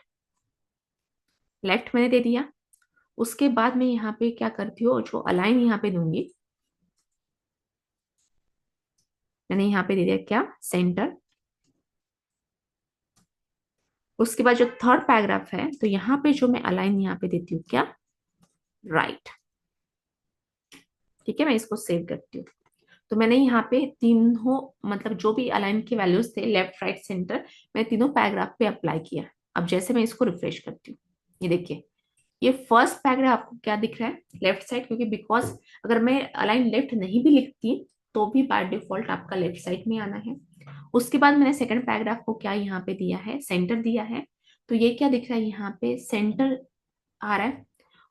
Speaker 1: लेफ्ट मैंने दे दिया। उसके बाद मैं यहाँ पे क्या करती हूँ, जो अलाइन यहाँ पे दूंगी, मैंने यहाँ पे दे दिया क्या, सेंटर। उसके बाद जो थर्ड पैराग्राफ है, तो यहाँ पे जो मैं अलाइन यहाँ पे देती हूँ क्या, राइट। ठीक है, मैं इसको सेव करती हूँ। तो मैंने यहाँ पे तीनों मतलब जो भी अलाइन के वैल्यूज थे, लेफ्ट राइट सेंटर, मैं तीनों पैराग्राफ पे अप्लाई किया। अब जैसे मैं इसको रिफ्रेश करती हूँ, ये देखिए, ये फर्स्ट पैराग्राफ आपको क्या दिख रहा है, लेफ्ट साइड, क्योंकि बिकॉज अगर मैं अलाइन लेफ्ट नहीं भी लिखती तो भी बाय डिफॉल्ट आपका लेफ्ट साइड में आना है। उसके बाद मैंने सेकंड पैराग्राफ को क्या यहाँ पे दिया है, सेंटर दिया है। तो ये क्या दिख रहा है, यहाँ पे सेंटर आ रहा है।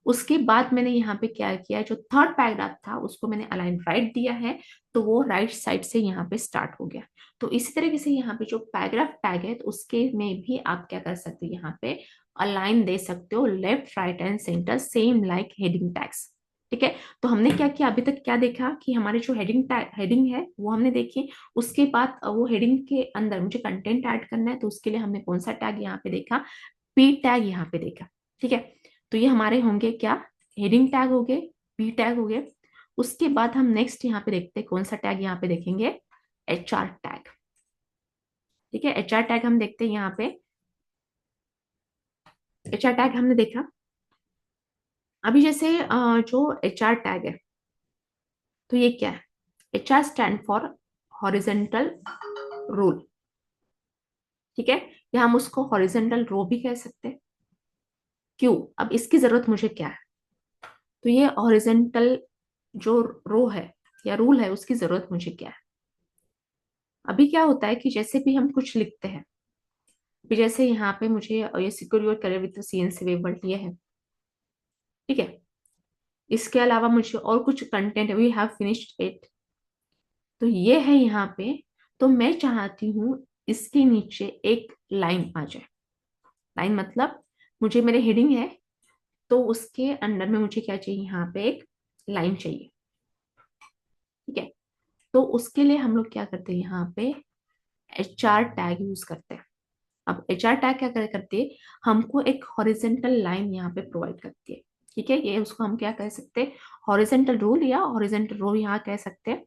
Speaker 1: उसके बाद मैंने यहाँ पे क्या किया, जो थर्ड पैराग्राफ था उसको मैंने अलाइन राइट दिया है, तो वो राइट साइड से यहाँ पे स्टार्ट हो गया। तो इसी तरीके से यहाँ पे जो पैराग्राफ टैग है, तो उसके में भी आप क्या कर सकते हो, यहाँ पे अलाइन दे सकते हो, left right and centre, same like heading tags. ठीक है, तो हमने क्या किया, अभी तक क्या देखा कि हमारे जो हेडिंग है वो हमने देखी। उसके बाद वो हेडिंग के अंदर मुझे कंटेंट ऐड करना है, तो उसके लिए हमने कौन सा टैग यहाँ पे देखा, पी टैग यहाँ पे देखा। ठीक है, तो ये हमारे होंगे क्या, हेडिंग टैग हो गए, पी टैग हो गए। उसके बाद हम नेक्स्ट यहाँ पे देखते हैं कौन सा टैग यहाँ पे देखेंगे, HR टैग। ठीक है, HR टैग हम देखते हैं यहाँ पे, HR टैग हमने देखा। अभी जैसे जो HR टैग है, तो ये क्या है, HR stand for horizontal rule. ठीक है, या हम उसको हॉरिजेंटल रो भी कह सकते हैं। क्यों, अब इसकी जरूरत मुझे क्या है, तो ये हॉरिजेंटल जो रो है या रूल है उसकी जरूरत मुझे क्या है। अभी क्या होता है कि जैसे भी हम कुछ लिखते हैं, अभी जैसे यहाँ पे मुझे ये secure your career with CNC web world ये है। ठीक है, इसके अलावा मुझे और कुछ content, we have finished it, तो ये है यहाँ पे। तो मैं चाहती हूँ इसके नीचे एक लाइन आ जाए। लाइन मतलब मुझे मेरे हेडिंग है तो उसके अंडर में मुझे क्या चाहिए, यहाँ पे एक लाइन चाहिए। ठीक है, तो उसके लिए हम लोग क्या करते हैं, यहाँ पे HR टैग यूज करते हैं। अब HR टैग क्या करती है, हमको एक हॉरिजेंटल लाइन यहाँ पे प्रोवाइड करती है। ठीक है, ये उसको हम क्या कह सकते हैं, हॉरिजेंटल रूल या हॉरिजेंटल रो यहाँ कह सकते हैं।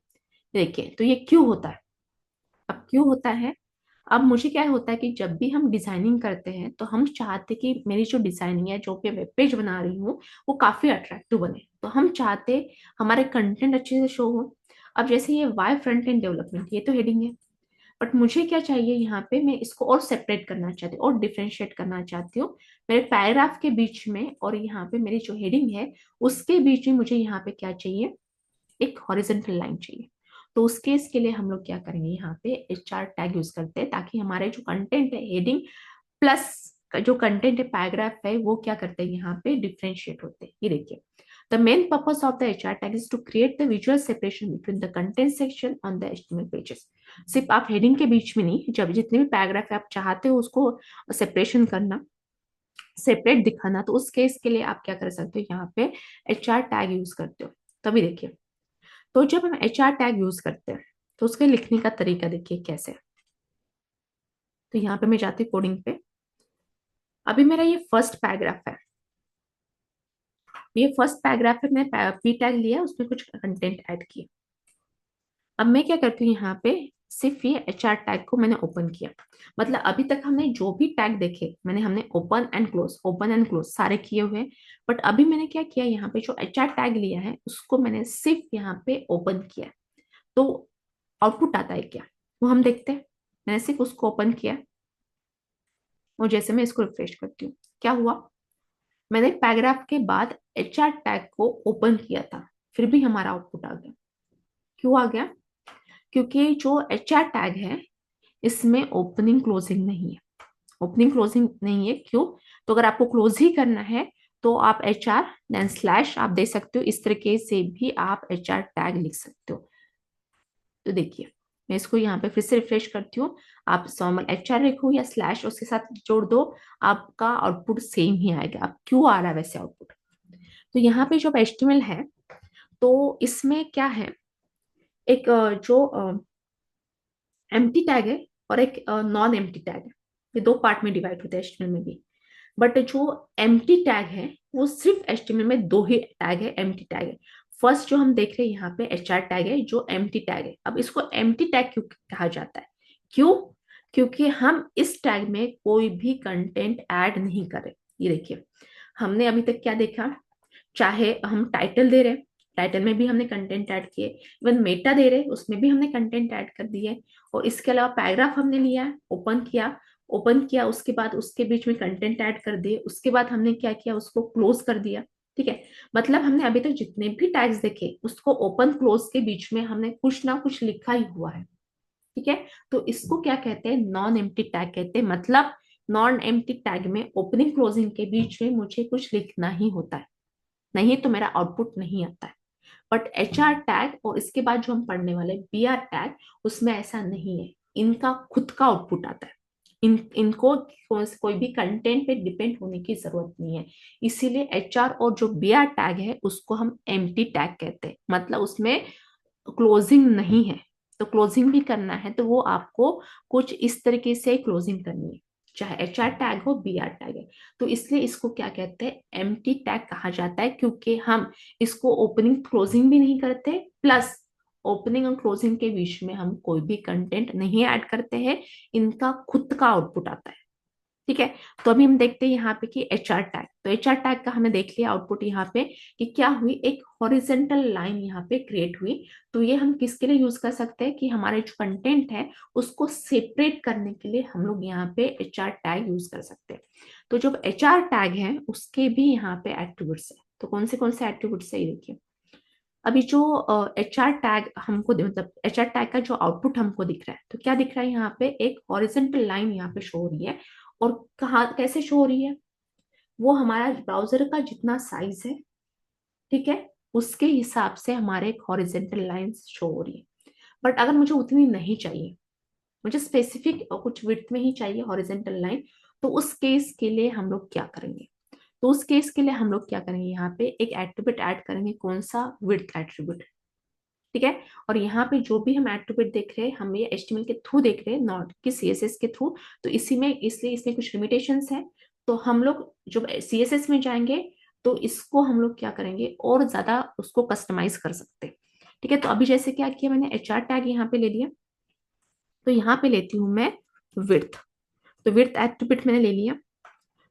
Speaker 1: देखिए तो ये क्यों होता है, अब क्यों होता है, अब मुझे क्या होता है कि जब भी हम डिजाइनिंग करते हैं तो हम चाहते कि मेरी जो डिजाइनिंग है, जो भी वेब पेज बना रही हूँ, वो काफी अट्रैक्टिव बने। तो हम चाहते हमारे कंटेंट अच्छे से शो हो। अब जैसे ये वाई फ्रंट एंड डेवलपमेंट, ये तो हेडिंग है, बट मुझे क्या चाहिए, यहाँ पे मैं इसको और सेपरेट करना चाहती हूँ और डिफ्रेंशिएट करना चाहती हूँ। मेरे पैराग्राफ के बीच में और यहाँ पे मेरी जो हेडिंग है उसके बीच में मुझे यहाँ पे क्या चाहिए, एक हॉरिजेंटल लाइन चाहिए। तो उस केस के लिए हम लोग क्या करेंगे, यहाँ पे HR टैग यूज करते हैं, ताकि हमारे जो कंटेंट है हेडिंग प्लस जो कंटेंट है पैराग्राफ है, वो क्या करते हैं, यहाँ पे डिफ्रेंशिएट होते हैं। ये देखिए, the main purpose of the HR tag is to create the visual separation between the content section on the HTML pages. सिर्फ आप हेडिंग के बीच में नहीं, जब जितने भी पैराग्राफ आप चाहते हो उसको सेपरेशन करना, सेपरेट दिखाना, तो उस केस के लिए आप क्या कर सकते हो, यहाँ पे HR टैग यूज करते हो। तभी देखिए, तो जब हम HR टैग यूज करते हैं तो उसके लिखने का तरीका देखिए कैसे। तो यहाँ पे मैं जाती हूँ कोडिंग पे। अभी मेरा ये फर्स्ट पैराग्राफ है, ये फर्स्ट पैराग्राफ है, मैंने पी टैग लिया, उसमें कुछ कंटेंट ऐड किया। अब मैं क्या करती हूँ, यहाँ पे सिर्फ ये HR टैग को मैंने ओपन किया। मतलब अभी तक हमने जो भी टैग देखे, हमने ओपन एंड क्लोज सारे किए हुए हैं। बट अभी मैंने क्या किया, यहाँ पे जो HR टैग लिया है उसको मैंने सिर्फ यहाँ पे ओपन किया। तो आउटपुट आता है क्या, वो हम देखते हैं। मैंने सिर्फ उसको ओपन किया और जैसे मैं इसको रिफ्रेश करती हूँ, क्या हुआ, मैंने पैराग्राफ के बाद HR टैग को ओपन किया था, फिर भी हमारा आउटपुट आ गया। क्यों आ गया, क्योंकि जो HR टैग है इसमें ओपनिंग क्लोजिंग नहीं है। ओपनिंग क्लोजिंग नहीं है, क्यों, तो अगर आपको क्लोज ही करना है तो आप HR देन स्लैश आप दे सकते हो, इस तरीके से भी आप HR टैग लिख सकते हो। तो देखिए, मैं इसको यहाँ पे फिर से रिफ्रेश करती हूँ। आप नॉर्मल HR लिखो या स्लैश उसके साथ जोड़ दो, आपका आउटपुट सेम ही आएगा। अब क्यों आ रहा है वैसे आउटपुट, तो यहाँ पे जो HTML है तो इसमें क्या है, एक जो एम्प्टी टैग है और एक नॉन एम्प्टी टैग है। ये दो पार्ट में डिवाइड होते हैं HTML में भी। बट जो एम्प्टी टैग है वो सिर्फ HTML में दो ही टैग है, एम्प्टी टैग है। फर्स्ट जो हम देख रहे हैं यहाँ पे HR टैग है जो एम्प्टी टैग है। अब इसको एम्प्टी टैग क्यों कहा जाता है, क्यों, क्योंकि हम इस टैग में कोई भी कंटेंट ऐड नहीं करें। ये देखिए, हमने अभी तक क्या देखा, चाहे हम टाइटल दे रहे, टाइटल में भी हमने कंटेंट ऐड किए, इवन मेटा दे रहे उसमें भी हमने कंटेंट ऐड कर दिए। और इसके अलावा पैराग्राफ हमने लिया, ओपन किया उसके बाद उसके बीच में कंटेंट ऐड कर दिए, उसके बाद हमने क्या किया, उसको क्लोज कर दिया। ठीक है, मतलब हमने अभी तक जितने भी टैग्स देखे उसको ओपन क्लोज के बीच में हमने कुछ ना कुछ लिखा ही हुआ है। ठीक है, तो इसको क्या कहते हैं, नॉन एम्प्टी टैग कहते हैं। मतलब नॉन एम्प्टी टैग में ओपनिंग क्लोजिंग के बीच में मुझे कुछ लिखना ही होता है, नहीं तो मेरा आउटपुट नहीं आता है। बट HR टैग और इसके बाद जो हम पढ़ने वाले BR टैग, उसमें ऐसा नहीं है, इनका खुद का आउटपुट आता है। इनको कोई भी कंटेंट पे डिपेंड होने की जरूरत नहीं है। इसीलिए HR और जो BR टैग है उसको हम एम्प्टी टैग कहते हैं, मतलब उसमें क्लोजिंग नहीं है। तो क्लोजिंग भी करना है तो वो आपको कुछ इस तरीके से क्लोजिंग करनी है, चाहे HR टैग हो BR टैग है। तो इसलिए इसको क्या कहते हैं, एम्प्टी टैग कहा जाता है, क्योंकि हम इसको ओपनिंग क्लोजिंग भी नहीं करते, प्लस ओपनिंग और क्लोजिंग के बीच में हम कोई भी कंटेंट नहीं ऐड करते हैं, इनका खुद का आउटपुट आता है। ठीक है, तो अभी हम देखते हैं यहाँ पे कि HR टैग, तो HR टैग का हमने देख लिया आउटपुट यहाँ पे कि क्या हुई, एक हॉरिजेंटल लाइन यहाँ पे क्रिएट हुई। तो ये हम किसके लिए यूज कर सकते हैं कि हमारे जो कंटेंट है उसको सेपरेट करने के लिए हम लोग यहाँ पे HR टैग यूज कर सकते हैं। तो जो HR टैग है उसके भी यहाँ पे एट्रीब्यूट्स है। तो कौन से एट्रीब्यूट्स है, ये देखिए। अभी जो HR टैग हमको मतलब HR टैग का जो आउटपुट हमको दिख रहा है, तो क्या दिख रहा है, यहाँ पे एक हॉरिजेंटल लाइन यहाँ पे शो हो रही है। और कहाँ कैसे शो हो रही है, वो हमारा ब्राउजर का जितना साइज है, ठीक है, उसके हिसाब से हमारे एक हॉरिजेंटल लाइन शो हो रही है। बट अगर मुझे उतनी नहीं चाहिए, मुझे स्पेसिफिक कुछ विड्थ में ही चाहिए हॉरिजेंटल लाइन। तो उस केस के लिए हम लोग क्या करेंगे, तो उस केस के लिए हम लोग क्या करेंगे, यहाँ पे एक एट्रीब्यूट ऐड करेंगे, कौन सा, विड्थ एट्रीब्यूट। ठीक है। और यहाँ पे जो भी हम एट्रीब्यूट देख रहे हैं, हम ये एचटीएमएल के थ्रू देख रहे हैं, नॉट कि सीएसएस के थ्रू। तो इसी में इसलिए इसमें कुछ लिमिटेशंस है। तो हम लोग जब सीएसएस में जाएंगे तो इसको हम लोग क्या करेंगे, और ज्यादा उसको कस्टमाइज कर सकते हैं। ठीक है। तो अभी जैसे क्या किया मैंने, एचआर टैग यहाँ पे ले लिया। तो यहाँ पे लेती हूँ मैं विड्थ। तो विड्थ एट्रीब्यूट मैंने ले लिया।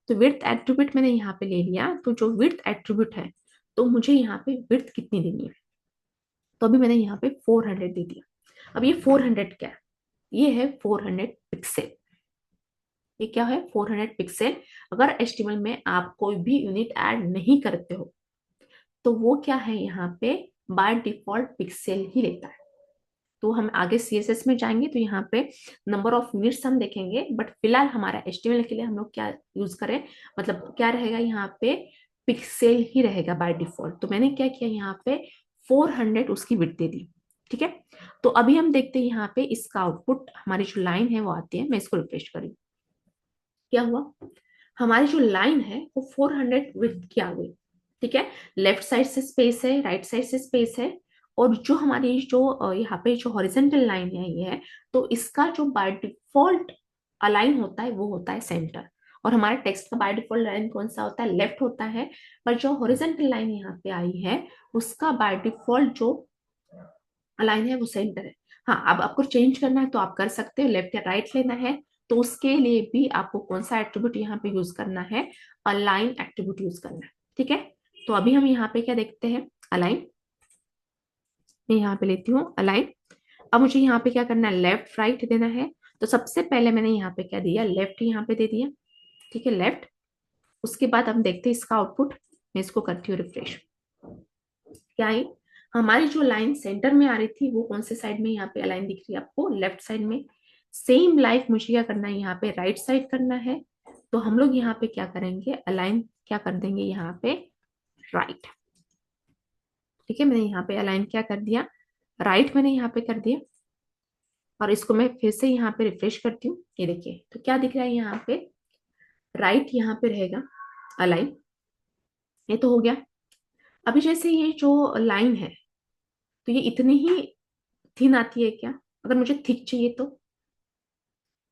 Speaker 1: तो विड्थ एट्रीब्यूट मैंने यहाँ पे ले लिया। तो जो विड्थ एट्रीब्यूट है, तो मुझे यहाँ पे विड्थ कितनी देनी है, तो अभी मैंने यहाँ पे 400 दे दिया। अब ये 400 क्या है, ये है 400 पिक्सल। ये क्या है, 400 पिक्सल। अगर एचटीएमएल में आप कोई भी यूनिट ऐड नहीं करते हो, तो वो क्या है, यहाँ पे बाय डिफॉल्ट पिक्सल ही लेता है। तो हम आगे सीएसएस में जाएंगे तो यहाँ पे नंबर ऑफ यूनिट्स हम देखेंगे, बट फिलहाल हमारा एचटीएमएल के लिए हम लोग क्या यूज करें, मतलब क्या रहेगा यहाँ पे, पिक्सल ही रहेगा बाय डिफॉल्ट। तो मैंने क्या किया, यहाँ पे 400 उसकी विड्थ दे दी। ठीक है। तो अभी हम देखते हैं यहाँ पे इसका आउटपुट, हमारी जो लाइन है वो आती है। मैं इसको रिफ्रेश करी, क्या हुआ, हमारी जो लाइन है वो 400 विड्थ की आ गई। ठीक है। लेफ्ट साइड से स्पेस है, राइट साइड से स्पेस है। और जो हमारी जो यहाँ पे जो हॉरिजेंटल लाइन है ये है, तो इसका जो बाय डिफॉल्ट अलाइन होता है वो होता है सेंटर। और हमारे टेक्स्ट का बाय डिफॉल्ट लाइन कौन सा होता है, लेफ्ट होता है। पर जो हॉरिजेंटल लाइन यहाँ पे आई है, उसका बाय डिफॉल्ट जो अलाइन है वो सेंटर है। हाँ, अब आपको चेंज करना है तो आप कर सकते हो, लेफ्ट या राइट लेना है तो उसके लिए भी आपको कौन सा एट्रीब्यूट यहाँ पे यूज करना है, अलाइन एट्रीब्यूट यूज करना है। ठीक है। तो अभी हम यहाँ पे क्या देखते हैं, अलाइन। मैं यहाँ पे लेती हूँ अलाइन। अब मुझे यहाँ पे क्या करना है, लेफ्ट राइट देना है। तो सबसे पहले मैंने यहाँ पे क्या दिया, लेफ्ट यहाँ पे दे दिया। ठीक है, लेफ्ट। उसके बाद हम देखते हैं इसका आउटपुट। मैं इसको करती हूँ रिफ्रेश, क्या है, हमारी जो लाइन सेंटर में आ रही थी वो कौन से साइड में यहाँ पे अलाइन दिख रही है आपको, लेफ्ट साइड में। सेम लाइक मुझे क्या करना है, यहाँ पे राइट साइड करना है। तो हम लोग यहाँ पे क्या करेंगे, अलाइन क्या कर देंगे यहाँ पे, राइट। ठीक है, मैंने यहाँ पे अलाइन क्या कर दिया, राइट मैंने यहाँ पे कर दिया। और इसको मैं फिर से यहाँ पे रिफ्रेश करती हूँ, ये देखिए तो क्या दिख रहा है यहाँ पे, राइट यहाँ पे रहेगा अलाइन। ये तो हो गया। अभी जैसे ये जो लाइन है, तो ये इतनी ही थिन आती है क्या, अगर मुझे थिक चाहिए तो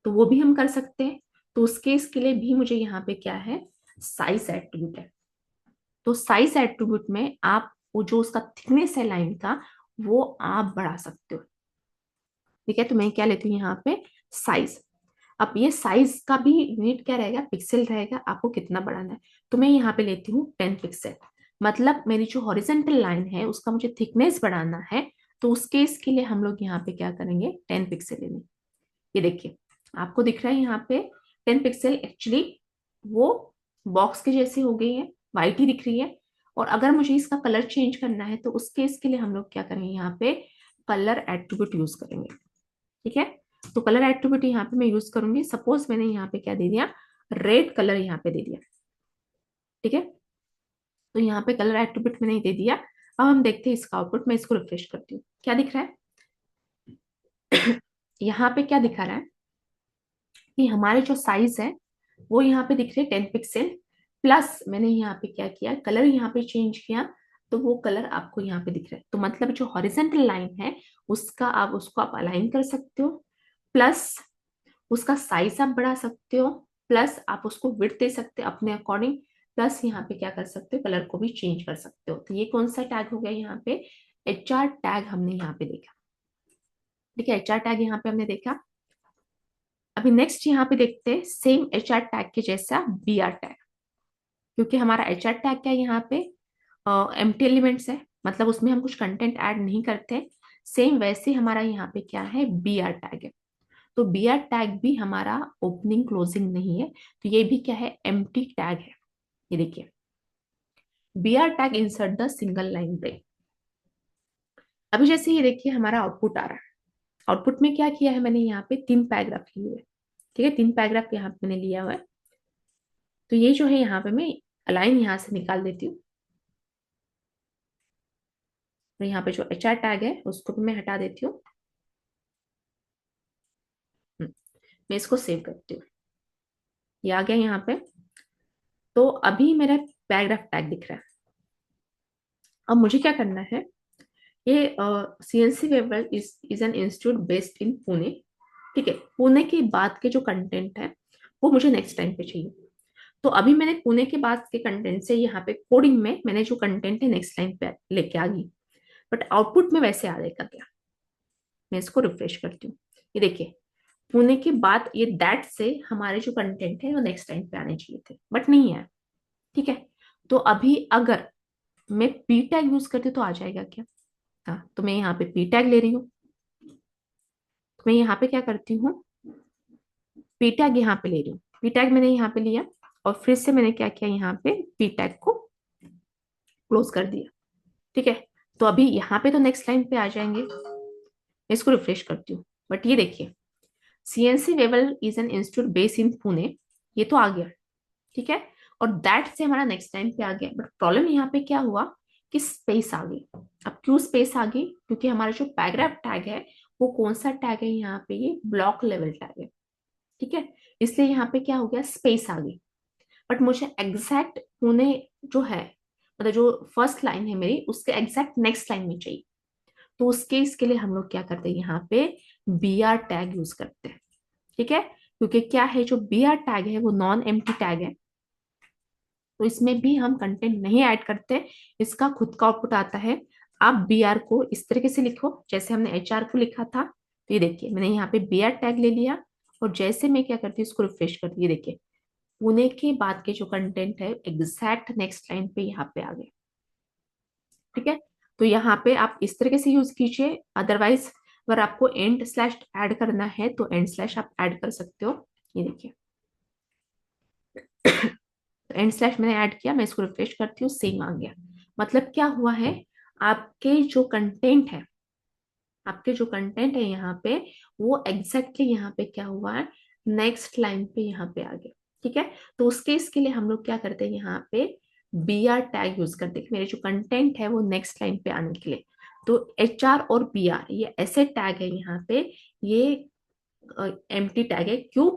Speaker 1: वो भी हम कर सकते हैं। तो उस केस के लिए भी मुझे यहाँ पे क्या है, साइज एट्रीब्यूट है। तो साइज एट्रीब्यूट में आप वो जो उसका थिकनेस है लाइन का, वो आप बढ़ा सकते हो। ठीक है। तो मैं क्या लेती हूँ यहाँ पे, साइज। अब ये साइज का भी यूनिट क्या रहेगा, पिक्सल रहेगा, आपको कितना बढ़ाना है। तो मैं यहाँ पे लेती हूँ 10 पिक्सल। मतलब मेरी जो हॉरिजेंटल लाइन है उसका मुझे थिकनेस बढ़ाना है। तो उस केस के लिए हम लोग यहाँ पे क्या करेंगे, 10 पिक्सल लेंगे। ये देखिए आपको दिख रहा है यहाँ पे 10 पिक्सल, एक्चुअली वो बॉक्स के जैसी हो गई है, वाइट ही दिख रही है। और अगर मुझे इसका कलर चेंज करना है तो उस केस के लिए हम लोग क्या करेंगे, यहाँ पे कलर एट्रीब्यूट यूज करेंगे। ठीक है। तो कलर एट्रीब्यूट यहाँ पे मैं यूज करूंगी। सपोज मैंने यहाँ पे क्या दे दिया, रेड कलर यहाँ पे दे दिया। ठीक है। तो यहाँ पे कलर एट्रीब्यूट मैंने दे दिया। अब हम देखते हैं इसका आउटपुट। मैं इसको रिफ्रेश करती हूँ, क्या दिख रहा है यहाँ पे क्या दिखा रहा है कि हमारे जो साइज है वो यहाँ पे दिख रहे हैं 10 पिक्सल। प्लस मैंने यहाँ पे क्या किया, कलर यहाँ पे चेंज किया। तो वो कलर आपको यहाँ पे दिख रहा है। तो मतलब जो हॉरिजेंटल लाइन है उसका आप उसको आप अलाइन कर सकते हो, प्लस उसका साइज आप बढ़ा सकते हो, प्लस आप उसको विड्थ दे सकते हो अपने अकॉर्डिंग। प्लस यहाँ पे क्या कर सकते हो, कलर को भी चेंज कर सकते हो। तो ये कौन सा टैग हो गया, यहाँ पे एचआर टैग हमने यहाँ पे देखा। ठीक है, एचआर टैग यहाँ पे हमने देखा। अभी नेक्स्ट यहाँ पे देखते हैं सेम एचआर टैग के जैसा बीआर टैग। क्योंकि हमारा एचआर टैग क्या है, यहाँ पे एम्प्टी एलिमेंट्स है, मतलब उसमें हम कुछ कंटेंट ऐड नहीं करते। सेम वैसे हमारा यहाँ पे क्या है, बीआर टैग है। तो बीआर टैग भी हमारा ओपनिंग क्लोजिंग नहीं है, तो ये भी क्या है, एम्प्टी टैग है। ये देखिए, BR tag insert the single line break. अभी जैसे ये देखिए हमारा आउटपुट आ रहा है। आउटपुट में क्या किया है मैंने, यहाँ पे 3 पैराग्राफ लिए हुए। ठीक है, 3 पैराग्राफ यहाँ पे मैंने लिया हुआ है। तो ये जो है यहाँ पे मैं अलाइन यहाँ से निकाल देती हूँ। और यहाँ पे जो एचआर टैग है उसको भी मैं हटा देती हूँ। मैं इसको सेव करती हूँ, ये आ गया यहाँ पे। तो अभी मेरा पैराग्राफ टैग दिख रहा है। अब मुझे क्या करना है, ये CNC Webel is an institute based in Pune. ठीक है, पुणे के बाद के जो कंटेंट है वो मुझे नेक्स्ट टाइम पे चाहिए। तो अभी मैंने पुणे के बाद के कंटेंट से यहाँ पे कोडिंग में मैंने जो कंटेंट है नेक्स्ट लाइन पे लेके आ गई, बट आउटपुट में वैसे आ जाएगा क्या? मैं इसको रिफ्रेश करती हूँ, ये देखिए पुणे के बाद ये दैट से हमारे जो कंटेंट है वो नेक्स्ट लाइन पे आने चाहिए थे, बट नहीं है। ठीक है, तो अभी अगर मैं पी टैग यूज करती हूँ तो आ जाएगा क्या? हाँ, तो मैं यहाँ पे पी टैग ले रही हूँ। तो मैं यहाँ पे क्या करती हूँ, पी टैग यहाँ पे ले रही हूँ, पी टैग मैंने यहाँ पे लिया और फिर से मैंने क्या किया, यहाँ पे पी टैग को क्लोज कर दिया। ठीक है, तो अभी यहाँ पे तो नेक्स्ट लाइन पे आ जाएंगे। मैं इसको रिफ्रेश करती हूँ, बट ये देखिए CNC Webel is an institute based in Pune, ये तो आ गया। ठीक है, और दैट से हमारा नेक्स्ट लाइन पे आ गया, बट प्रॉब्लम यहाँ पे क्या हुआ कि स्पेस आ गई। अब क्यों स्पेस आ गई? क्योंकि हमारा जो पैराग्राफ टैग है वो कौन सा टैग है, यहाँ पे ये ब्लॉक लेवल टैग है। ठीक है, इसलिए यहाँ पे क्या हो गया, स्पेस आ गई। बट मुझे एग्जैक्ट पुणे जो है, मतलब जो फर्स्ट लाइन है मेरी, उसके एग्जैक्ट नेक्स्ट लाइन में चाहिए। तो उस केस के लिए हम लोग क्या करते हैं, यहाँ पे बी आर टैग यूज करते हैं। ठीक है, क्योंकि क्या है, जो बी आर टैग है वो नॉन एम्प्टी टैग है, तो इसमें भी हम कंटेंट नहीं ऐड करते, इसका खुद का आउटपुट आता है। आप बी आर को इस तरीके से लिखो जैसे हमने एच आर को लिखा था। तो ये देखिए मैंने यहाँ पे बी आर टैग ले लिया, और जैसे मैं क्या करती हूँ इसको रिफ्रेश करती हूँ, ये देखिए पुणे के बाद के जो कंटेंट है एग्जैक्ट नेक्स्ट लाइन पे यहाँ पे आ गए। ठीक है, तो यहाँ पे आप इस तरीके से यूज कीजिए, अदरवाइज अगर आपको एंड स्लैश ऐड करना है तो एंड स्लैश आप ऐड कर सकते हो। ये देखिए एंड स्लैश मैंने ऐड किया, मैं इसको रिफ्रेश करती हूँ, सेम आ गया। मतलब क्या हुआ है, आपके जो कंटेंट है, आपके जो कंटेंट है यहाँ पे, वो एग्जैक्टली यहाँ पे क्या हुआ है, नेक्स्ट लाइन पे यहाँ पे आ गया। ठीक है, तो उस केस के लिए हम लोग क्या करते हैं, यहाँ पे बी आर टैग यूज करते हैं, मेरे जो कंटेंट है वो नेक्स्ट लाइन पे आने के लिए। तो एच आर और बी आर ये ऐसे टैग है यहाँ पे, ये एम्प्टी टैग है। क्यों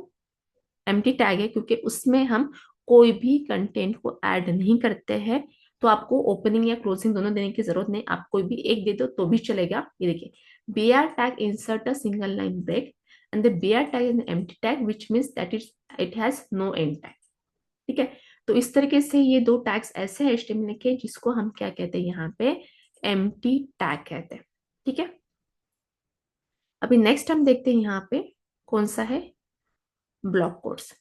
Speaker 1: एम्प्टी टैग है? क्योंकि उसमें हम कोई भी कंटेंट को ऐड नहीं करते हैं। तो आपको ओपनिंग या क्लोजिंग दोनों देने की जरूरत नहीं, आप कोई भी एक दे दो तो भी चलेगा। ये देखिए B R tag insert a single line break and the B R tag is empty tag which means that it has no end tag. ठीक है, तो इस तरीके से ये दो टैग्स ऐसे हैं HTML के जिसको हम क्या कहते हैं, यहाँ पे एम्प्टी टैग कहते हैं। ठीक है, अभी नेक्स्ट हम देखते हैं यहाँ पे कौन सा है, ब्लॉक कोड्स।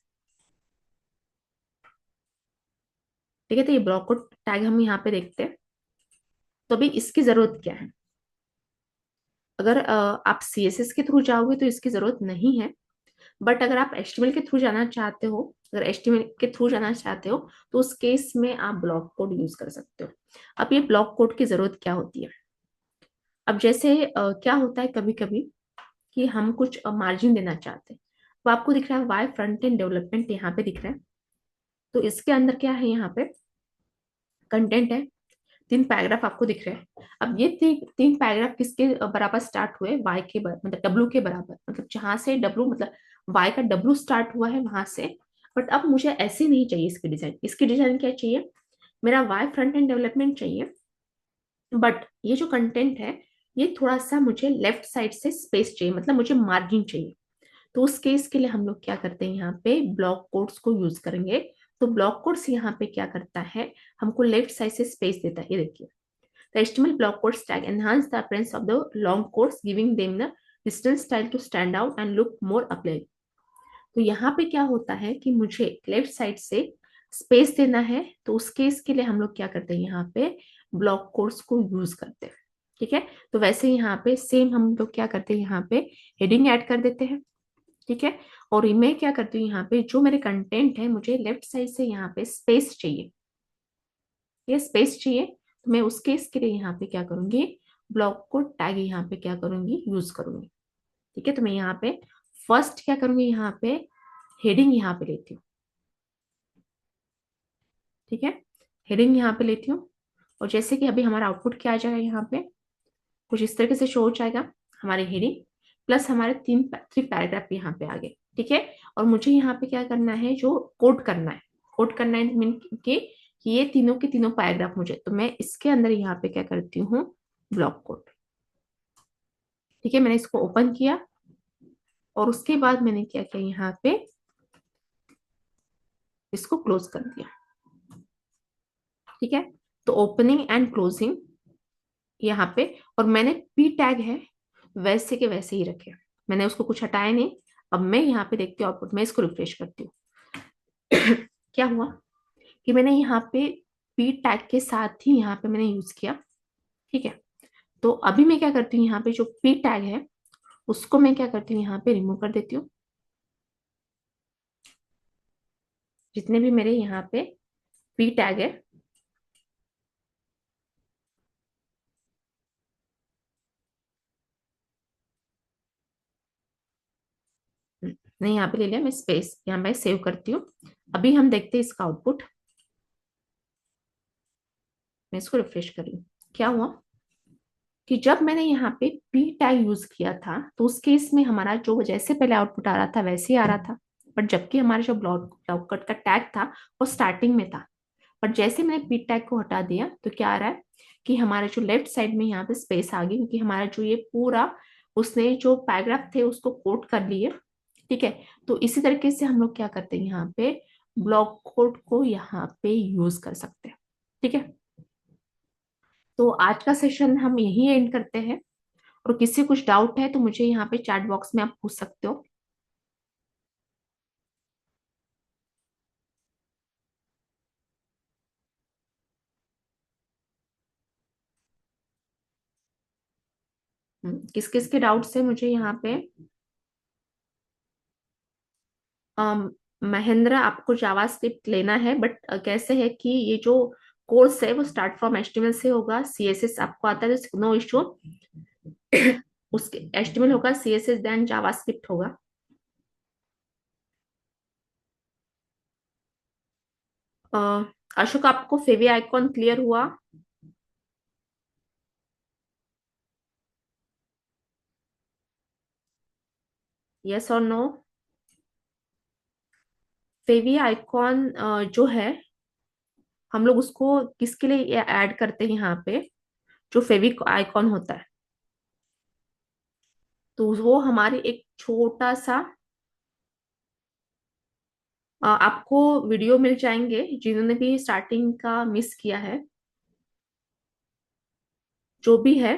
Speaker 1: ठीक है, तो ये ब्लॉक कोड टैग हम यहाँ पे देखते हैं। तो अभी इसकी जरूरत क्या है, अगर आप CSS के थ्रू जाओगे तो इसकी जरूरत नहीं है, बट अगर आप HTML के थ्रू जाना चाहते हो, अगर HTML के थ्रू जाना चाहते हो तो उस केस में आप ब्लॉक कोड यूज कर सकते हो। अब ये ब्लॉक कोड की जरूरत क्या होती है, अब जैसे क्या होता है कभी कभी कि हम कुछ मार्जिन देना चाहते हैं, तो आपको दिख रहा है वाई फ्रंट एंड डेवलपमेंट यहाँ पे दिख रहा है। तो इसके अंदर क्या है, यहाँ पे कंटेंट है, 3 पैराग्राफ आपको दिख रहे हैं। अब ये तीन पैराग्राफ किसके बराबर स्टार्ट हुए, वाई के बराबर, मतलब डब्लू के बराबर, मतलब जहां से डब्लू मतलब वाई का डब्लू स्टार्ट हुआ है वहां से। बट अब मुझे ऐसे नहीं चाहिए इसकी डिजाइन, इसकी डिजाइन क्या चाहिए, मेरा वाई फ्रंट एंड डेवलपमेंट चाहिए, बट ये जो कंटेंट है ये थोड़ा सा मुझे लेफ्ट साइड से स्पेस चाहिए, मतलब मुझे मार्जिन चाहिए। तो उस केस के लिए हम लोग क्या करते हैं, यहाँ पे ब्लॉक कोड्स को यूज करेंगे। तो ब्लॉक कोड्स यहाँ पे क्या करता है, हमको लेफ्ट साइड से स्पेस देता है। ये देखिए the HTML block codes tag enhance the appearance of the long codes, giving them the distance style to stand out and look more appealing। तो यहाँ पे क्या होता है कि मुझे लेफ्ट साइड से स्पेस देना है, तो उस केस के लिए हम लोग क्या करते हैं, यहाँ पे ब्लॉक कोड्स को यूज करते हैं। ठीक है, तो वैसे यहाँ पे सेम हम लोग क्या करते हैं, यहाँ पे हेडिंग ऐड कर देते हैं। ठीक है, और मैं क्या करती हूँ, यहाँ पे जो मेरे कंटेंट है मुझे लेफ्ट साइड से यहाँ पे स्पेस चाहिए, ये स्पेस चाहिए, तो मैं उस केस के लिए यहाँ पे क्या करूंगी, ब्लॉक को टैग यहाँ पे क्या करूंगी, यूज करूंगी। ठीक है, तो मैं यहाँ पे फर्स्ट क्या करूंगी, यहाँ पे हेडिंग यहाँ पे लेती हूँ। ठीक है, हेडिंग यहाँ पे लेती हूँ, और जैसे कि अभी हमारा आउटपुट क्या आ जाएगा, यहाँ पे कुछ इस तरीके से शो हो जाएगा, हमारे हेडिंग प्लस हमारे 3 पैराग्राफ यहाँ पे आ गए। ठीक है। और मुझे यहाँ पे क्या करना है, जो कोड करना है, कोड करना है मीन कि ये तीनों के तीनों पैराग्राफ मुझे, तो मैं इसके अंदर यहाँ पे क्या करती हूँ, ब्लॉक कोड। ठीक है, मैंने इसको ओपन किया और उसके बाद मैंने क्या किया, यहाँ पे इसको क्लोज कर दिया। ठीक है, तो ओपनिंग एंड क्लोजिंग यहाँ पे, और मैंने पी टैग है वैसे के वैसे ही रखे, मैंने उसको कुछ हटाया नहीं। अब मैं यहाँ पे देखती हूँ आउटपुट में, इसको रिफ्रेश करती हूँ। क्या हुआ कि मैंने यहाँ पे पी टैग के साथ ही यहाँ पे मैंने यूज किया। ठीक है, तो अभी मैं क्या करती हूँ, यहाँ पे जो पी टैग है उसको मैं क्या करती हूँ, यहाँ पे रिमूव कर देती हूँ। जितने भी मेरे यहाँ पे पी टैग है, नहीं यहाँ पे ले लिया मैं स्पेस, यहाँ पे सेव करती हूँ। अभी हम देखते हैं इसका आउटपुट। मैं इसको रिफ्रेश कर रही हूँ। क्या हुआ कि जब मैंने यहाँ पे पी टैग यूज किया था तो उस केस में हमारा जो जैसे पहले आउटपुट आ रहा था वैसे ही आ रहा था, बट जबकि हमारा जो ब्लॉक कट का टैग था वो स्टार्टिंग में था। पर जैसे मैंने पी टैग को हटा दिया तो क्या आ रहा है कि हमारे जो लेफ्ट साइड में यहाँ पे स्पेस आ गई, क्योंकि हमारा जो ये पूरा उसने जो पैराग्राफ थे उसको कोट कर लिए। ठीक है, तो इसी तरीके से हम लोग क्या करते हैं, यहाँ पे ब्लॉक कोड को यहाँ पे यूज कर सकते हैं। ठीक है, तो आज का सेशन हम यही एंड करते हैं। और किसी कुछ डाउट है तो मुझे यहाँ पे चैट बॉक्स में आप पूछ सकते हो। किस किस के डाउट्स है मुझे यहाँ पे। अम, महेंद्र, आपको जावास्क्रिप्ट लेना है, बट कैसे है कि ये जो कोर्स है वो स्टार्ट फ्रॉम एचटीएमएल से होगा, सीएसएस आपको आता है, नो इश्यू। उसके एचटीएमएल होगा, सीएसएस देन जावास्क्रिप्ट होगा। अ, अशोक, आपको फेवी आइकॉन क्लियर हुआ? यस और नो? फेवी आइकॉन जो है, हम लोग उसको किसके लिए ऐड करते हैं यहाँ पे, जो फेवी आइकॉन होता है, तो वो हमारे एक छोटा सा आपको वीडियो मिल जाएंगे जिन्होंने भी स्टार्टिंग का मिस किया है, जो भी है।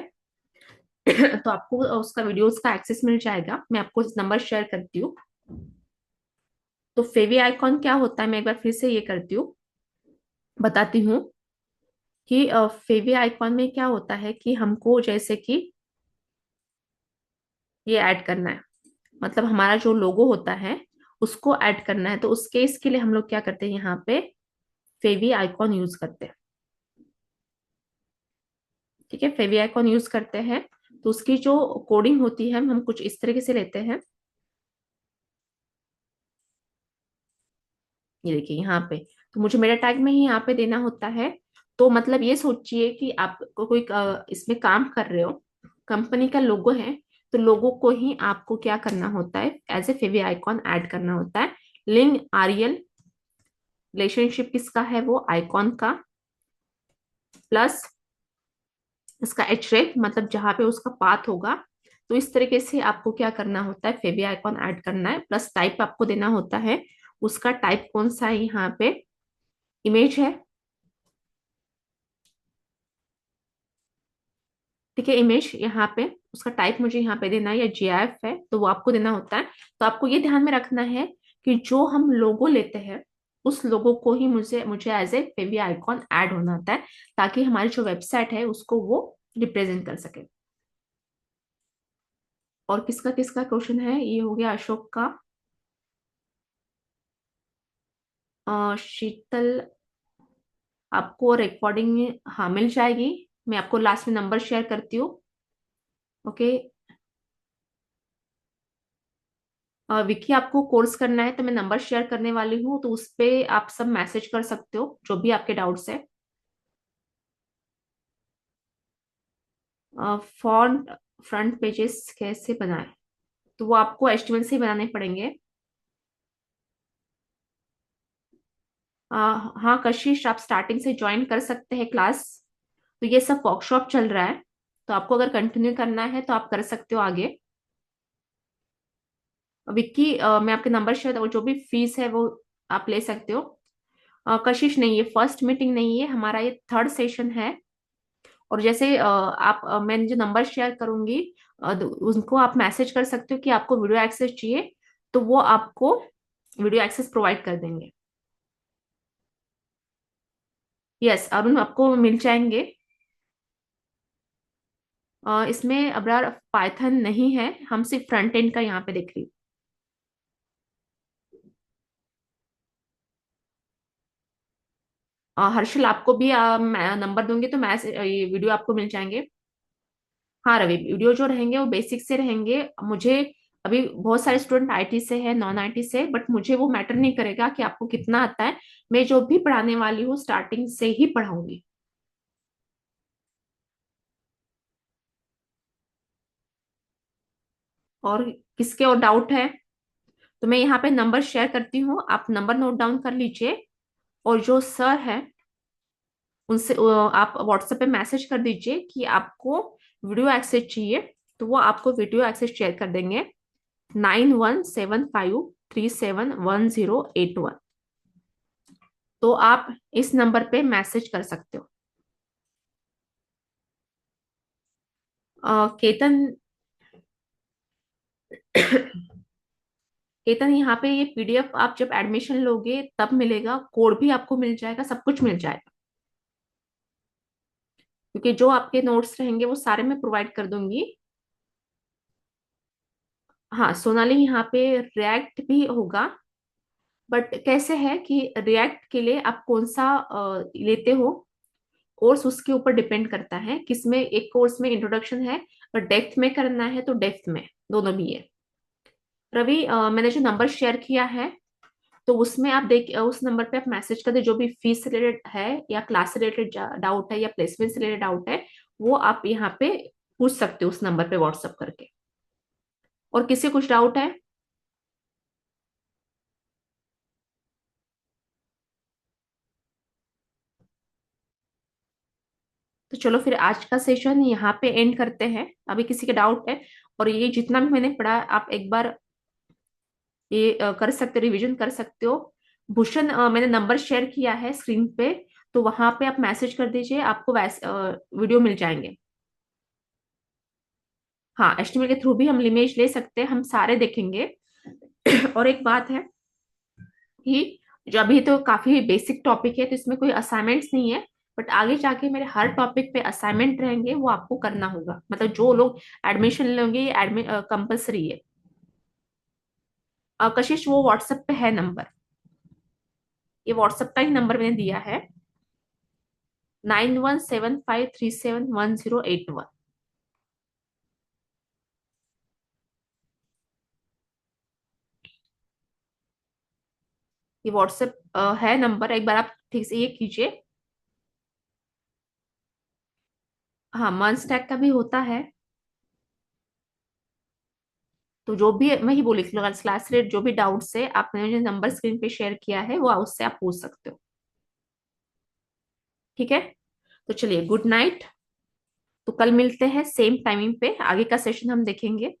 Speaker 1: तो आपको उसका वीडियोस का एक्सेस मिल जाएगा, मैं आपको नंबर शेयर करती हूँ। तो फेवी आइकॉन क्या होता है, मैं एक बार फिर से ये करती हूँ, बताती हूँ कि फेवी आइकॉन में क्या होता है कि हमको जैसे कि ये ऐड करना है, मतलब हमारा जो लोगो होता है उसको ऐड करना है, तो उस केस के लिए हम लोग क्या करते हैं, यहाँ पे फेवी आइकॉन यूज करते हैं। ठीक है, फेवी आइकॉन यूज करते हैं, तो उसकी जो कोडिंग होती है हम कुछ इस तरीके से लेते हैं। ये देखिए यहाँ पे, तो मुझे मेरा टैग में ही यहाँ पे देना होता है। तो मतलब ये सोचिए कि आपको कोई इसमें काम कर रहे हो, कंपनी का लोगो है, तो लोगो को ही आपको क्या करना होता है, as a Fevi icon add करना होता है। लिंक आरएल रिलेशनशिप किसका है, वो आइकॉन का, प्लस इसका एच रेट, मतलब जहां पे उसका पाथ होगा। तो इस तरीके से आपको क्या करना होता है, फेवी आइकॉन ऐड करना है, प्लस टाइप आपको देना होता है। उसका टाइप कौन सा है, यहाँ पे इमेज है। ठीक है, इमेज यहाँ पे, उसका टाइप मुझे यहाँ पे देना है, या जीआईएफ है तो वो आपको देना होता है। तो आपको ये ध्यान में रखना है कि जो हम लोगो लेते हैं उस लोगो को ही मुझे मुझे as a Fevi icon add होना होता है, ताकि हमारी जो वेबसाइट है उसको वो रिप्रेजेंट कर सके। और किसका किसका क्वेश्चन है, ये हो गया अशोक का। शीतल, आपको रिकॉर्डिंग हाँ मिल जाएगी, मैं आपको लास्ट में नंबर शेयर करती हूँ। ओके। विकी, आपको कोर्स करना है तो मैं नंबर शेयर करने वाली हूँ, तो उस पे आप सब मैसेज कर सकते हो जो भी आपके डाउट्स है। फॉन्ट फ्रंट पेजेस कैसे बनाए, तो वो आपको एचटीएमएल से ही बनाने पड़ेंगे। हाँ कशिश, आप स्टार्टिंग से ज्वाइन कर सकते हैं क्लास। तो ये सब वर्कशॉप चल रहा है, तो आपको अगर कंटिन्यू करना है तो आप कर सकते हो आगे। विक्की, मैं आपके नंबर शेयर, वो जो भी फीस है वो आप ले सकते हो। कशिश नहीं, ये फर्स्ट मीटिंग नहीं है हमारा, ये थर्ड सेशन है। और जैसे मैं जो नंबर शेयर करूंगी, उनको आप मैसेज कर सकते हो कि आपको वीडियो एक्सेस चाहिए, तो वो आपको वीडियो एक्सेस प्रोवाइड कर देंगे। यस, अरुण आपको मिल जाएंगे। इसमें अब्रार पाइथन नहीं है, हम सिर्फ फ्रंट एंड का यहाँ पे देख रही हूँ। हर्षल, आपको भी मैं नंबर दूंगी तो मैं ये वीडियो आपको मिल जाएंगे। हाँ रवि, वीडियो जो रहेंगे वो बेसिक से रहेंगे। मुझे अभी बहुत सारे स्टूडेंट आईटी से है, नॉन आईटी से, बट मुझे वो मैटर नहीं करेगा कि आपको कितना आता है। मैं जो भी पढ़ाने वाली हूँ स्टार्टिंग से ही पढ़ाऊंगी। और किसके और डाउट है तो मैं यहाँ पे नंबर शेयर करती हूँ, आप नंबर नोट डाउन कर लीजिए। और जो सर है उनसे आप व्हाट्सएप पे मैसेज कर दीजिए कि आपको वीडियो एक्सेस चाहिए, तो वो आपको वीडियो एक्सेस शेयर कर देंगे। 9175371081। तो आप इस नंबर पे मैसेज कर सकते हो। केतन, केतन यहाँ पे ये पीडीएफ आप जब एडमिशन लोगे तब मिलेगा, कोड भी आपको मिल जाएगा, सब कुछ मिल जाएगा। क्योंकि जो आपके नोट्स रहेंगे वो सारे मैं प्रोवाइड कर दूंगी। हाँ सोनाली, यहाँ पे रिएक्ट भी होगा, बट कैसे है कि रिएक्ट के लिए आप कौन सा लेते हो कोर्स, उसके ऊपर डिपेंड करता है। किसमें एक कोर्स में इंट्रोडक्शन है, और डेप्थ में करना है तो डेप्थ में, दोनों भी है। रवि, मैंने जो नंबर शेयर किया है तो उसमें आप देख, उस नंबर पे आप मैसेज कर दे, जो भी फीस से रिलेटेड है या क्लास से रिलेटेड डाउट है या प्लेसमेंट से रिलेटेड डाउट है, वो आप यहाँ पे पूछ सकते हो उस नंबर पे व्हाट्सअप करके। और किसी कुछ डाउट है तो चलो फिर आज का सेशन यहाँ पे एंड करते हैं। अभी किसी के डाउट है, और ये जितना भी मैंने पढ़ा आप एक बार ये कर सकते, रिवीजन कर सकते हो। भूषण, मैंने नंबर शेयर किया है स्क्रीन पे, तो वहां पे आप मैसेज कर दीजिए, आपको वैसे वीडियो मिल जाएंगे। हाँ, एस्टिमेट के थ्रू भी हम इमेज ले सकते हैं, हम सारे देखेंगे। और एक बात है कि जो अभी तो काफी बेसिक टॉपिक है तो इसमें कोई असाइनमेंट्स नहीं है, बट आगे जाके मेरे हर टॉपिक पे असाइनमेंट रहेंगे, वो आपको करना होगा। मतलब जो लोग एडमिशन लेंगे ये एडमिट कंपल्सरी है। कशिश, वो व्हाट्सएप पे है नंबर, ये व्हाट्सएप का ही नंबर मैंने दिया है, 9175371081। ये व्हाट्सएप है नंबर, एक बार आप ठीक से ये कीजिए। हाँ, मन स्टैक का भी होता है। तो जो भी मैं ही बोली क्लास रेट, जो भी डाउट्स है आपने जो नंबर स्क्रीन पे शेयर किया है वो उससे आप पूछ सकते हो। ठीक है, तो चलिए गुड नाइट। तो कल मिलते हैं सेम टाइमिंग पे, आगे का सेशन हम देखेंगे।